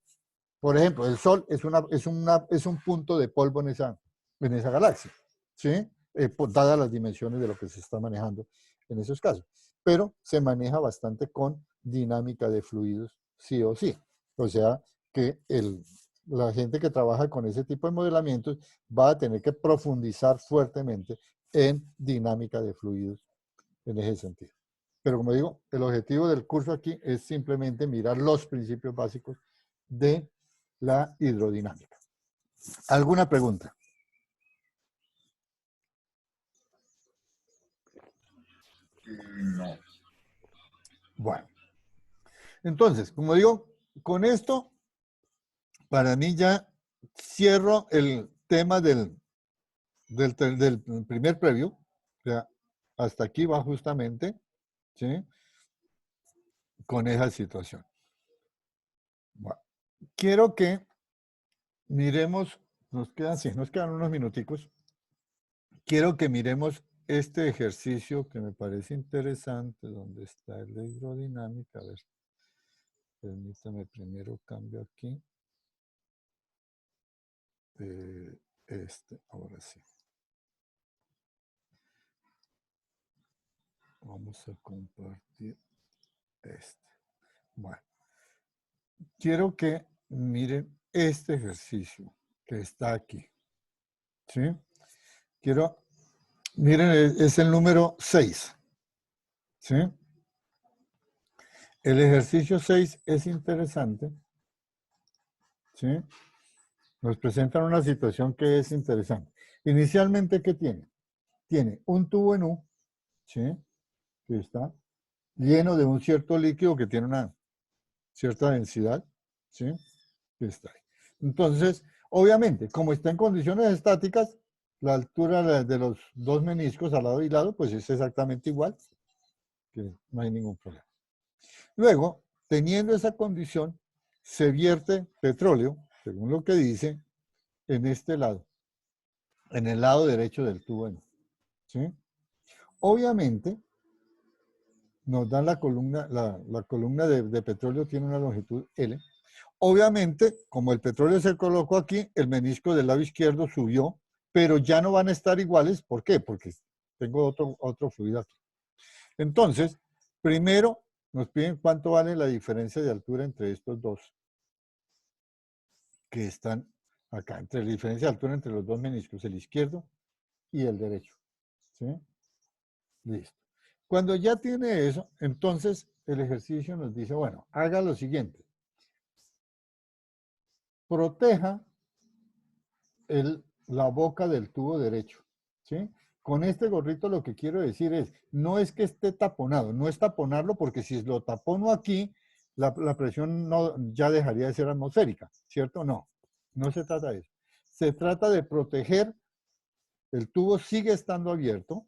por ejemplo, el Sol es un punto de polvo en esa galaxia, ¿sí? Dadas las dimensiones de lo que se está manejando en esos casos. Pero se maneja bastante con dinámica de fluidos, sí o sí. O sea, que la gente que trabaja con ese tipo de modelamientos va a tener que profundizar fuertemente en dinámica de fluidos en ese sentido. Pero como digo, el objetivo del curso aquí es simplemente mirar los principios básicos de la hidrodinámica. ¿Alguna pregunta? No. Bueno, entonces, como digo, con esto, para mí ya cierro el tema del primer preview. O sea, hasta aquí va justamente, ¿sí? Con esa situación. Bueno, quiero que miremos, nos quedan unos minuticos. Quiero que miremos este ejercicio que me parece interesante, donde está la hidrodinámica. A ver, permítame primero cambio aquí. Ahora sí. Vamos a compartir este. Bueno, quiero que miren este ejercicio que está aquí. ¿Sí? Miren, es el número 6. ¿Sí? El ejercicio 6 es interesante. ¿Sí? Nos presentan una situación que es interesante. Inicialmente, ¿qué tiene? Tiene un tubo en U, ¿sí? Que está lleno de un cierto líquido que tiene una cierta densidad, ¿sí? Que está ahí. Entonces, obviamente, como está en condiciones estáticas, la altura de los dos meniscos al lado y lado, pues es exactamente igual, que no hay ningún problema. Luego, teniendo esa condición, se vierte petróleo, según lo que dice, en este lado, en el lado derecho del tubo N, ¿sí? Obviamente, nos dan la columna, la columna de petróleo tiene una longitud L. Obviamente, como el petróleo se colocó aquí, el menisco del lado izquierdo subió, pero ya no van a estar iguales. ¿Por qué? Porque tengo otro fluido aquí. Entonces, primero nos piden cuánto vale la diferencia de altura entre estos dos que están acá, entre la diferencia de altura entre los dos meniscos, el izquierdo y el derecho. ¿Sí? Listo. Cuando ya tiene eso, entonces el ejercicio nos dice, bueno, haga lo siguiente. Proteja la boca del tubo derecho, ¿sí? Con este gorrito lo que quiero decir es, no es que esté taponado, no es taponarlo porque si lo tapono aquí, la presión no, ya dejaría de ser atmosférica, ¿cierto? No, no se trata de eso. Se trata de proteger, el tubo sigue estando abierto,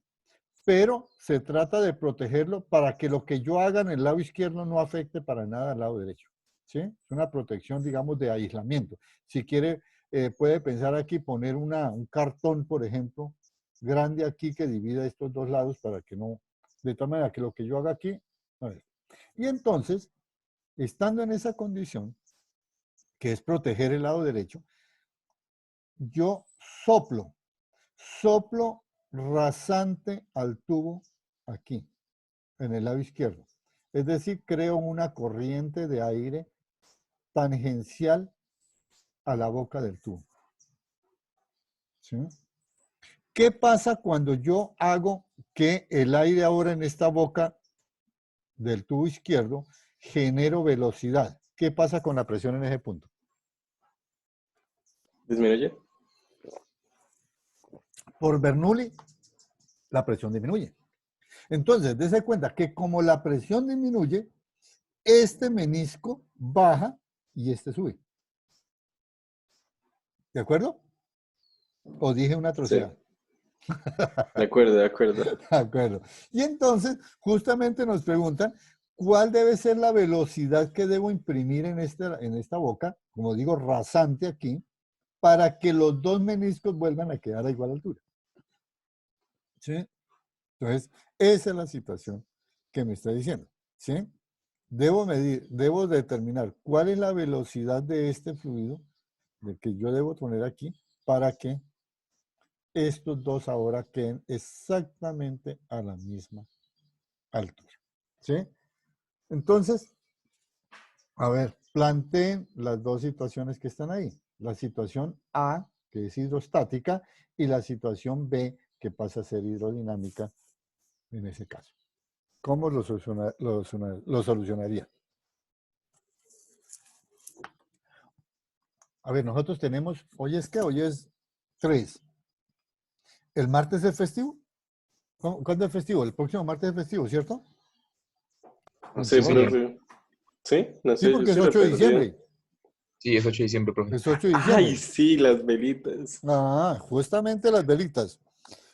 pero se trata de protegerlo para que lo que yo haga en el lado izquierdo no afecte para nada al lado derecho, ¿sí? Es una protección, digamos, de aislamiento. Si quiere, puede pensar aquí poner un cartón, por ejemplo, grande aquí que divida estos dos lados para que no, de tal manera que lo que yo haga aquí, a ver. Y entonces, estando en esa condición, que es proteger el lado derecho, yo soplo rasante al tubo aquí, en el lado izquierdo. Es decir, creo una corriente de aire tangencial a la boca del tubo. ¿Sí? ¿Qué pasa cuando yo hago que el aire ahora en esta boca del tubo izquierdo genero velocidad? ¿Qué pasa con la presión en ese punto? ¿Disminuye? Por Bernoulli, la presión disminuye. Entonces, dése cuenta que como la presión disminuye, este menisco baja y este sube. ¿De acuerdo? ¿O dije una Sí. atrocidad? De acuerdo, de acuerdo. De acuerdo. Y entonces, justamente nos preguntan, ¿cuál debe ser la velocidad que debo imprimir en esta boca? Como digo, rasante aquí, para que los dos meniscos vuelvan a quedar a igual altura. ¿Sí? Entonces, esa es la situación que me está diciendo. ¿Sí? Debo medir, debo determinar cuál es la velocidad de este fluido, de que yo debo poner aquí, para que estos dos ahora queden exactamente a la misma altura. ¿Sí? Entonces, a ver, planteen las dos situaciones que están ahí. La situación A, que es hidrostática, y la situación B, que pasa a ser hidrodinámica en ese caso. ¿Cómo lo solucionaría? A ver, nosotros tenemos, hoy es 3. ¿El martes es festivo? ¿Cuándo es festivo? El próximo martes es festivo, ¿cierto? No sé, Sí, señor. profe. ¿Sí? No Sí, sé, yo porque es sí la 8 de perdí. diciembre. Sí, es 8 de diciembre, profe. Es 8 de Ay, diciembre. sí, las velitas. Ah, justamente las velitas.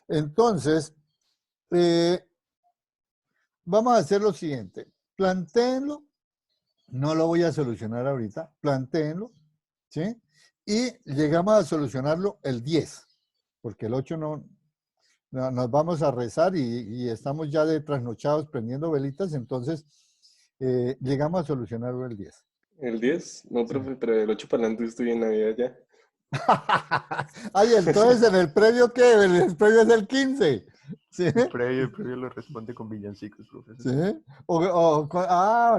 Entonces, vamos a hacer lo siguiente. Plantéenlo. No lo voy a solucionar ahorita. Plantéenlo. ¿Sí? Y llegamos a solucionarlo el 10. Porque el 8 no nos vamos a rezar y estamos ya de trasnochados prendiendo velitas. Entonces, llegamos a solucionarlo el 10. ¿El 10? No, profe, pero el 8 para adelante estoy en Navidad ya. Ay, entonces en el previo, ¿qué? El previo es el 15. ¿Sí? El previo lo responde con villancicos, profesor. ¿Sí?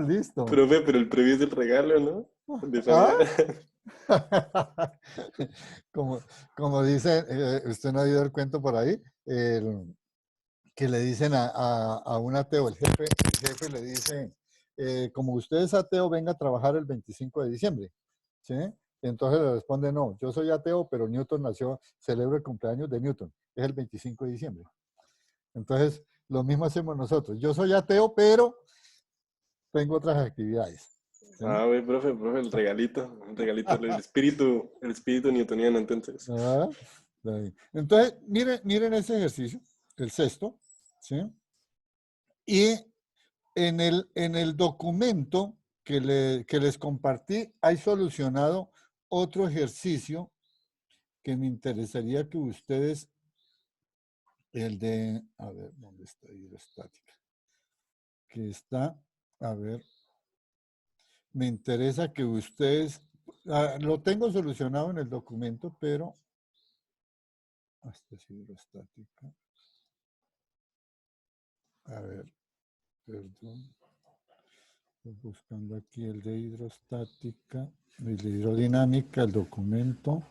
Listo. Profe, pero el previo es el regalo, ¿no? De ¿Ah? Navidad. Como dice, usted no ha oído el cuento por ahí, que le dicen a un ateo, el jefe le dice, como usted es ateo, venga a trabajar el 25 de diciembre. ¿Sí? Entonces le responde, no, yo soy ateo, pero Newton nació, celebro el cumpleaños de Newton, es el 25 de diciembre. Entonces, lo mismo hacemos nosotros. Yo soy ateo, pero tengo otras actividades. ¿Sí? Ah, güey, profe, el regalito, el espíritu newtoniano, entonces. Ah, entonces, miren ese ejercicio, el sexto, ¿sí? Y en el documento que les compartí, hay solucionado otro ejercicio que me interesaría que ustedes, el de, a ver, ¿dónde está hidrostática? Que está, a ver, me interesa que ustedes, lo tengo solucionado en el documento, pero, esta es hidrostática. A ver, perdón. Estoy buscando aquí el de hidrostática, el de hidrodinámica, el documento.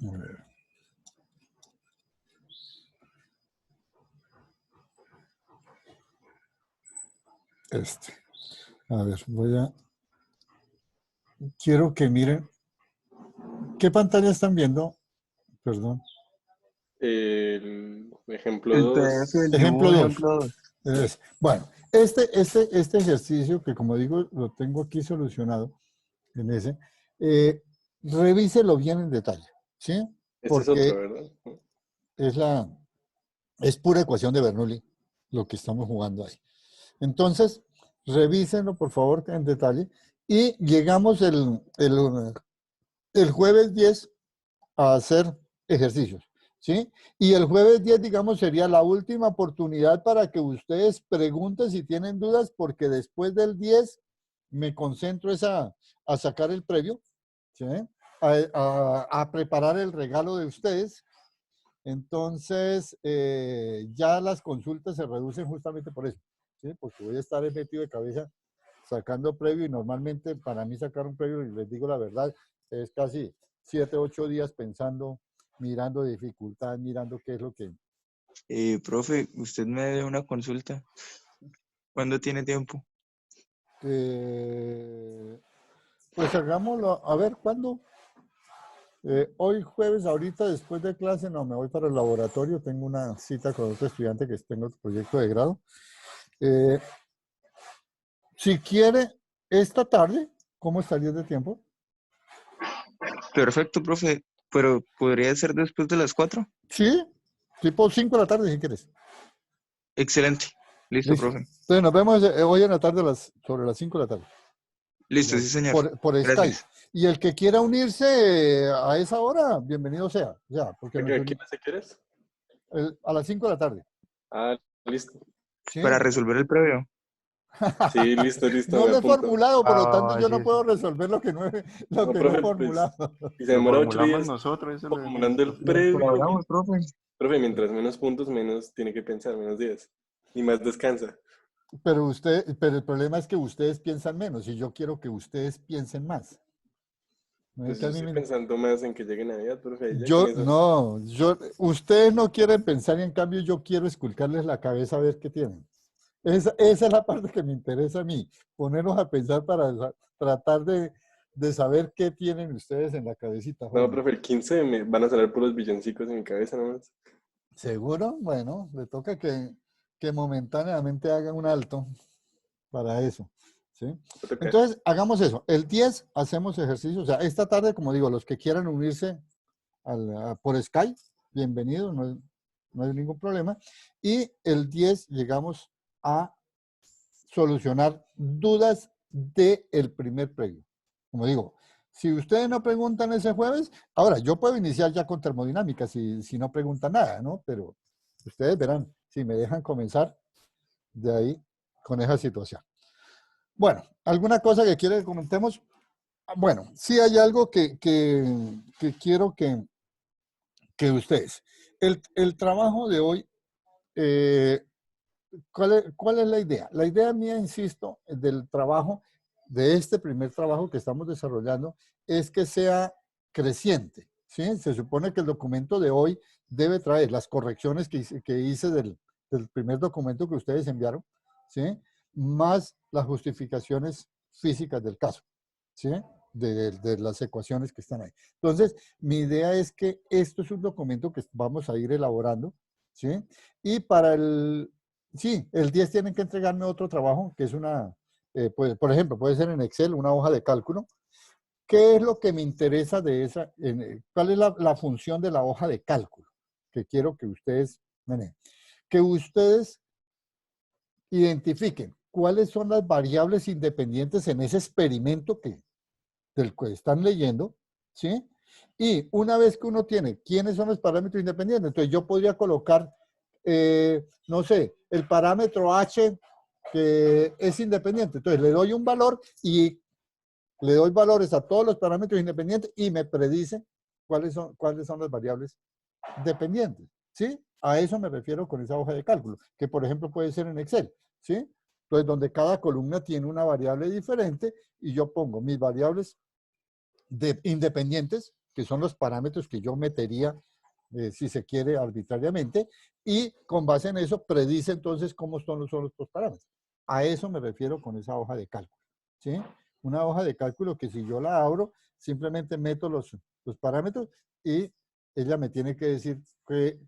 A ver. A ver, quiero que miren. ¿Qué pantalla están viendo? Perdón. El ejemplo El 2. PDF del Ejemplo dibujo, 2. ejemplo 2. Bueno, este ejercicio que como digo, lo tengo aquí solucionado en ese, revíselo bien en detalle, ¿sí? Este es otro, Porque ¿verdad? es pura ecuación de Bernoulli lo que estamos jugando ahí. Entonces, revísenlo por favor en detalle y llegamos el jueves 10 a hacer ejercicios, ¿sí? Y el jueves 10, digamos, sería la última oportunidad para que ustedes pregunten si tienen dudas, porque después del 10 me concentro a sacar el previo, ¿sí? A preparar el regalo de ustedes. Entonces, ya las consultas se reducen justamente por eso, ¿sí? Porque voy a estar metido de cabeza sacando previo y normalmente para mí sacar un previo, y les digo la verdad, es casi 7, 8 días pensando, mirando dificultad, mirando qué es lo que... Profe, usted me debe una consulta. ¿Cuándo tiene tiempo? Pues hagámoslo, a ver, ¿cuándo? Hoy jueves, ahorita después de clase, no, me voy para el laboratorio, tengo una cita con otro estudiante que tengo otro proyecto de grado. Si quiere, esta tarde, ¿Cómo estarías de tiempo? Perfecto, profe. Pero ¿podría ser después de las 4? Sí, tipo 5 de la tarde si quieres. Excelente. Listo, Listo. profe. Entonces nos vemos hoy en la tarde sobre las 5 de la tarde. Listo, sí, señor. Por Skype. Gracias. Y el que quiera unirse a esa hora, bienvenido sea. Ya, porque ¿Qué clase quieres? a las 5 de la tarde. Ah, listo. ¿Sí? Para resolver el previo. Sí, listo, No me lo he apunto. formulado, por lo tanto yo sí, no sí. puedo resolver lo que no he No, profe, pues, formulado. si se Lo demora 8 formulamos días nosotros, eso lo formulando el Nos previo, colaboramos, profe. profe, mientras menos puntos, menos tiene que pensar, menos días. Y más descansa. Pero el problema es que ustedes piensan menos y yo quiero que ustedes piensen más. No es Pues que a yo mí estoy me- pensando más en que llegue Navidad, profe, ya con Yo, eso. no, ustedes no quieren pensar y en cambio yo quiero esculcarles la cabeza a ver qué tienen. Esa es la parte que me interesa a mí, ponernos a pensar para tratar de saber qué tienen ustedes en la cabecita, No, jóvenes. profe, el 15 me van a salir puros villancicos en mi cabeza nomás. ¿Seguro? Bueno, le toca que momentáneamente hagan un alto para eso. ¿Sí? Va a tocar. Entonces, hagamos eso. El 10 hacemos ejercicio. O sea, esta tarde, como digo, los que quieran unirse por Skype, bienvenidos, no hay ningún problema. Y el 10 llegamos a solucionar dudas del primer previo. Como digo, si ustedes no preguntan ese jueves, ahora yo puedo iniciar ya con termodinámica si no preguntan nada, ¿no? Pero ustedes verán, si me dejan comenzar de ahí con esa situación. Bueno, ¿alguna cosa que quiere que comentemos? Bueno, sí hay algo que quiero que ustedes. El trabajo de hoy, ¿cuál es la idea? La idea mía, insisto, del trabajo, de este primer trabajo que estamos desarrollando, es que sea creciente. ¿Sí? Se supone que el documento de hoy debe traer las correcciones que hice del primer documento que ustedes enviaron, ¿sí? Más las justificaciones físicas del caso, ¿sí? De las ecuaciones que están ahí. Entonces, mi idea es que esto es un documento que vamos a ir elaborando, ¿sí? Y para sí, el 10 tienen que entregarme otro trabajo, que es pues, por ejemplo, puede ser en Excel, una hoja de cálculo. ¿Qué es lo que me interesa de esa? ¿Cuál es la función de la hoja de cálculo? Que quiero que ustedes, que ustedes identifiquen cuáles son las variables independientes en ese experimento del que están leyendo, ¿sí? Y una vez que uno tiene quiénes son los parámetros independientes, entonces yo podría colocar, no sé, el parámetro H que es independiente. Entonces le doy un valor y le doy valores a todos los parámetros independientes y me predice cuáles son las variables dependientes, ¿sí? A eso me refiero con esa hoja de cálculo, que por ejemplo puede ser en Excel, ¿sí? Entonces, donde cada columna tiene una variable diferente y yo pongo mis variables independientes, que son los parámetros que yo metería, si se quiere, arbitrariamente, y con base en eso predice entonces cómo son los parámetros. A eso me refiero con esa hoja de cálculo, ¿sí? Una hoja de cálculo que si yo la abro, simplemente meto los parámetros y ella me tiene que decir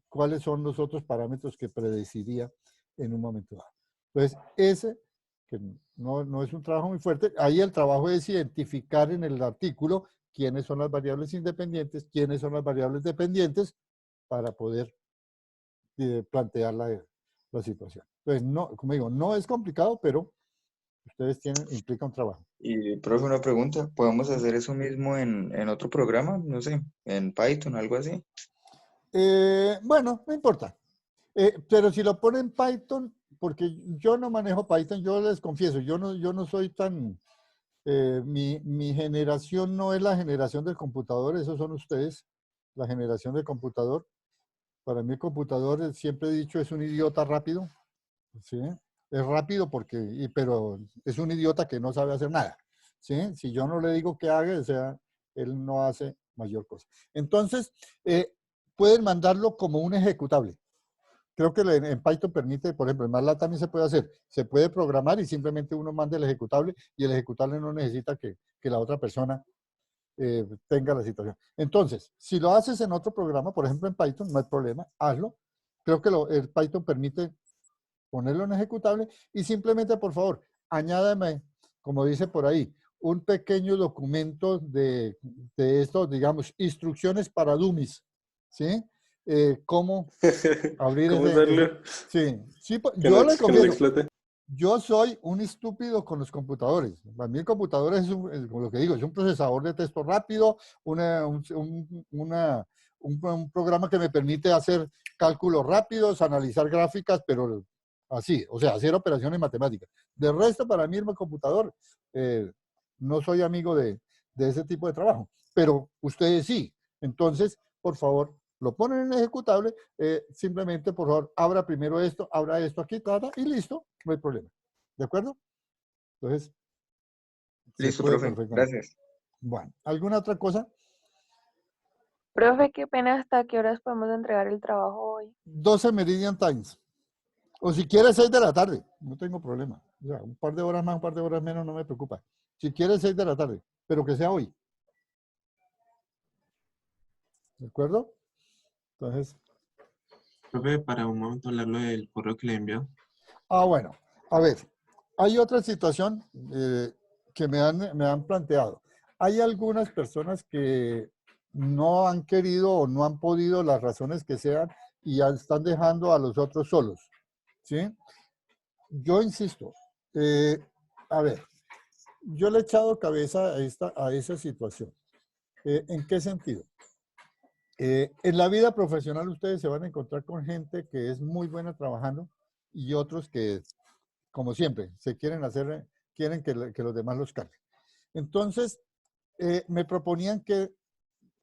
cuáles son los otros parámetros que predeciría en un momento dado. Entonces, ese, que no es un trabajo muy fuerte, ahí el trabajo es identificar en el artículo quiénes son las variables independientes, quiénes son las variables dependientes para poder plantear la situación. Entonces, no, como digo, no es complicado, pero ustedes implica un trabajo. Y, profe, una pregunta. ¿Podemos hacer eso mismo en otro programa? No sé, en Python, algo así. Bueno, no importa. Pero si lo ponen en Python, porque yo no manejo Python, yo les confieso, yo no soy tan... mi generación no es la generación del computador, esos son ustedes, la generación del computador. Para mí el computador, siempre he dicho, es un idiota rápido, ¿sí? Es rápido pero es un idiota que no sabe hacer nada, ¿sí? Si yo no le digo que haga, o sea, él no hace mayor cosa. Entonces, pueden mandarlo como un ejecutable. Creo que en Python permite, por ejemplo, en MATLAB también se puede hacer. Se puede programar y simplemente uno manda el ejecutable y el ejecutable no necesita que la otra persona tenga la situación. Entonces, si lo haces en otro programa, por ejemplo en Python, no hay problema, hazlo. Creo que el Python permite ponerlo en ejecutable y simplemente, por favor, añádame, como dice por ahí, un pequeño documento de esto, digamos, instrucciones para dummies, ¿sí? Cómo abrir ¿Cómo ese, usarlo? sí, sí, Que no, yo le que no se confieso, explote. yo soy un estúpido con los computadores. Para mí el computador es como lo que digo, es un procesador de texto rápido, un programa que me permite hacer cálculos rápidos, analizar gráficas, pero así, o sea, hacer operaciones matemáticas. De resto, para mí el computador, no soy amigo de ese tipo de trabajo, pero ustedes sí. Entonces, por favor, lo ponen en ejecutable, simplemente, por favor, abra primero esto, abra esto aquí, y listo, no hay problema. ¿De acuerdo? Entonces, se Listo, puede profe. perfectamente. Gracias. Bueno, ¿alguna otra cosa? Profe, qué pena, ¿hasta qué horas podemos entregar el trabajo hoy? 12 Meridian Times. O si quieres 6 de la tarde, no tengo problema. O sea, un par de horas más, un par de horas menos, no me preocupa. Si quieres 6 de la tarde, pero que sea hoy. ¿De acuerdo? Entonces, Profe, para un momento hablarlo del correo que le envió. bueno, a ver, hay otra situación que me han planteado. Hay algunas personas que no han querido o no han podido, las razones que sean, y ya están dejando a los otros solos, ¿sí? Yo insisto, a ver, yo le he echado cabeza a esa situación. ¿En qué sentido? En la vida profesional ustedes se van a encontrar con gente que es muy buena trabajando y otros que, como siempre, quieren que los demás los carguen. Entonces, me proponían que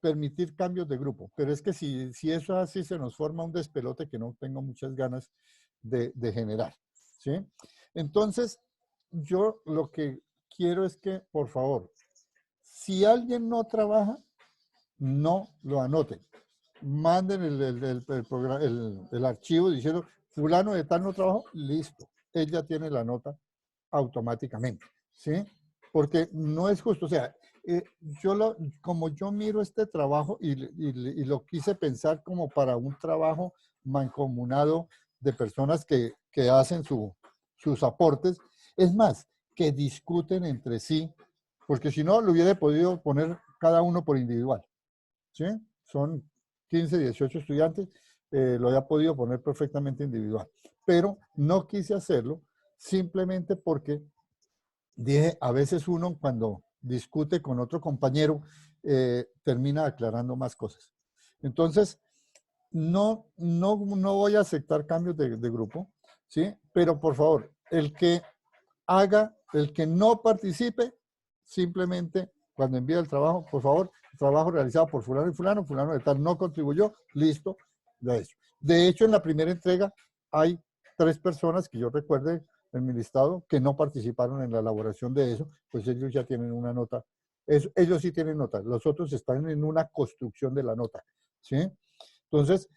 permitir cambios de grupo, pero es que si eso es así, se nos forma un despelote que no tengo muchas ganas de generar, ¿sí? Entonces, yo lo que quiero es que, por favor, si alguien no trabaja, no lo anoten. Manden el archivo diciendo, fulano de tal no trabajó, listo. Ella tiene la nota automáticamente, ¿sí? Porque no es justo. O sea, como yo miro este trabajo y lo quise pensar como para un trabajo mancomunado de personas que hacen sus aportes, es más, que discuten entre sí, porque si no, lo hubiera podido poner cada uno por individual, ¿sí? Son 15, 18 estudiantes, lo había podido poner perfectamente individual, pero no quise hacerlo simplemente porque dije, a veces uno cuando discute con otro compañero termina aclarando más cosas. Entonces, no voy a aceptar cambios de grupo, ¿sí? Pero por favor, el que no participe, simplemente cuando envíe el trabajo, por favor, trabajo realizado por fulano y fulano de tal no contribuyó, listo, de eso. De hecho, en la primera entrega hay 3 personas que yo recuerde en mi listado que no participaron en la elaboración de eso, pues ellos ya tienen una nota. Ellos sí tienen nota, los otros están en una construcción de la nota, ¿sí? Entonces,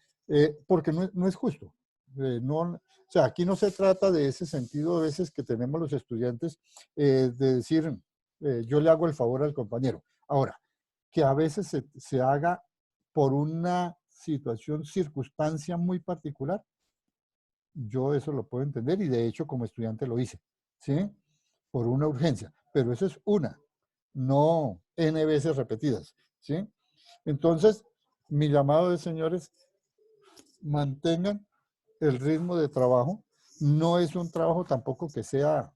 porque no es justo. O sea, aquí no se trata de ese sentido a veces que tenemos los estudiantes de decir, yo le hago el favor al compañero. Ahora, que a veces se haga por una situación, circunstancia muy particular, yo eso lo puedo entender y de hecho como estudiante lo hice, ¿sí? Por una urgencia, pero eso es una, no N veces repetidas, ¿sí? Entonces, mi llamado es, señores, mantengan el ritmo de trabajo. No es un trabajo tampoco que sea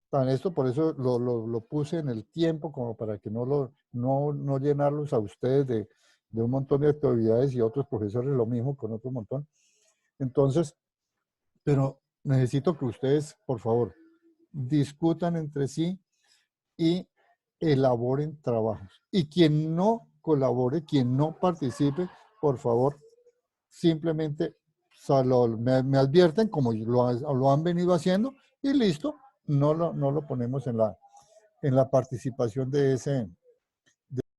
tan esto, por eso lo puse en el tiempo, como para que no llenarlos a ustedes de un montón de actividades y otros profesores lo mismo con otro montón. Entonces, pero necesito que ustedes, por favor, discutan entre sí y elaboren trabajos. Y quien no colabore, quien no participe, por favor, simplemente me advierten como lo han venido haciendo y listo, no lo ponemos en la participación de ese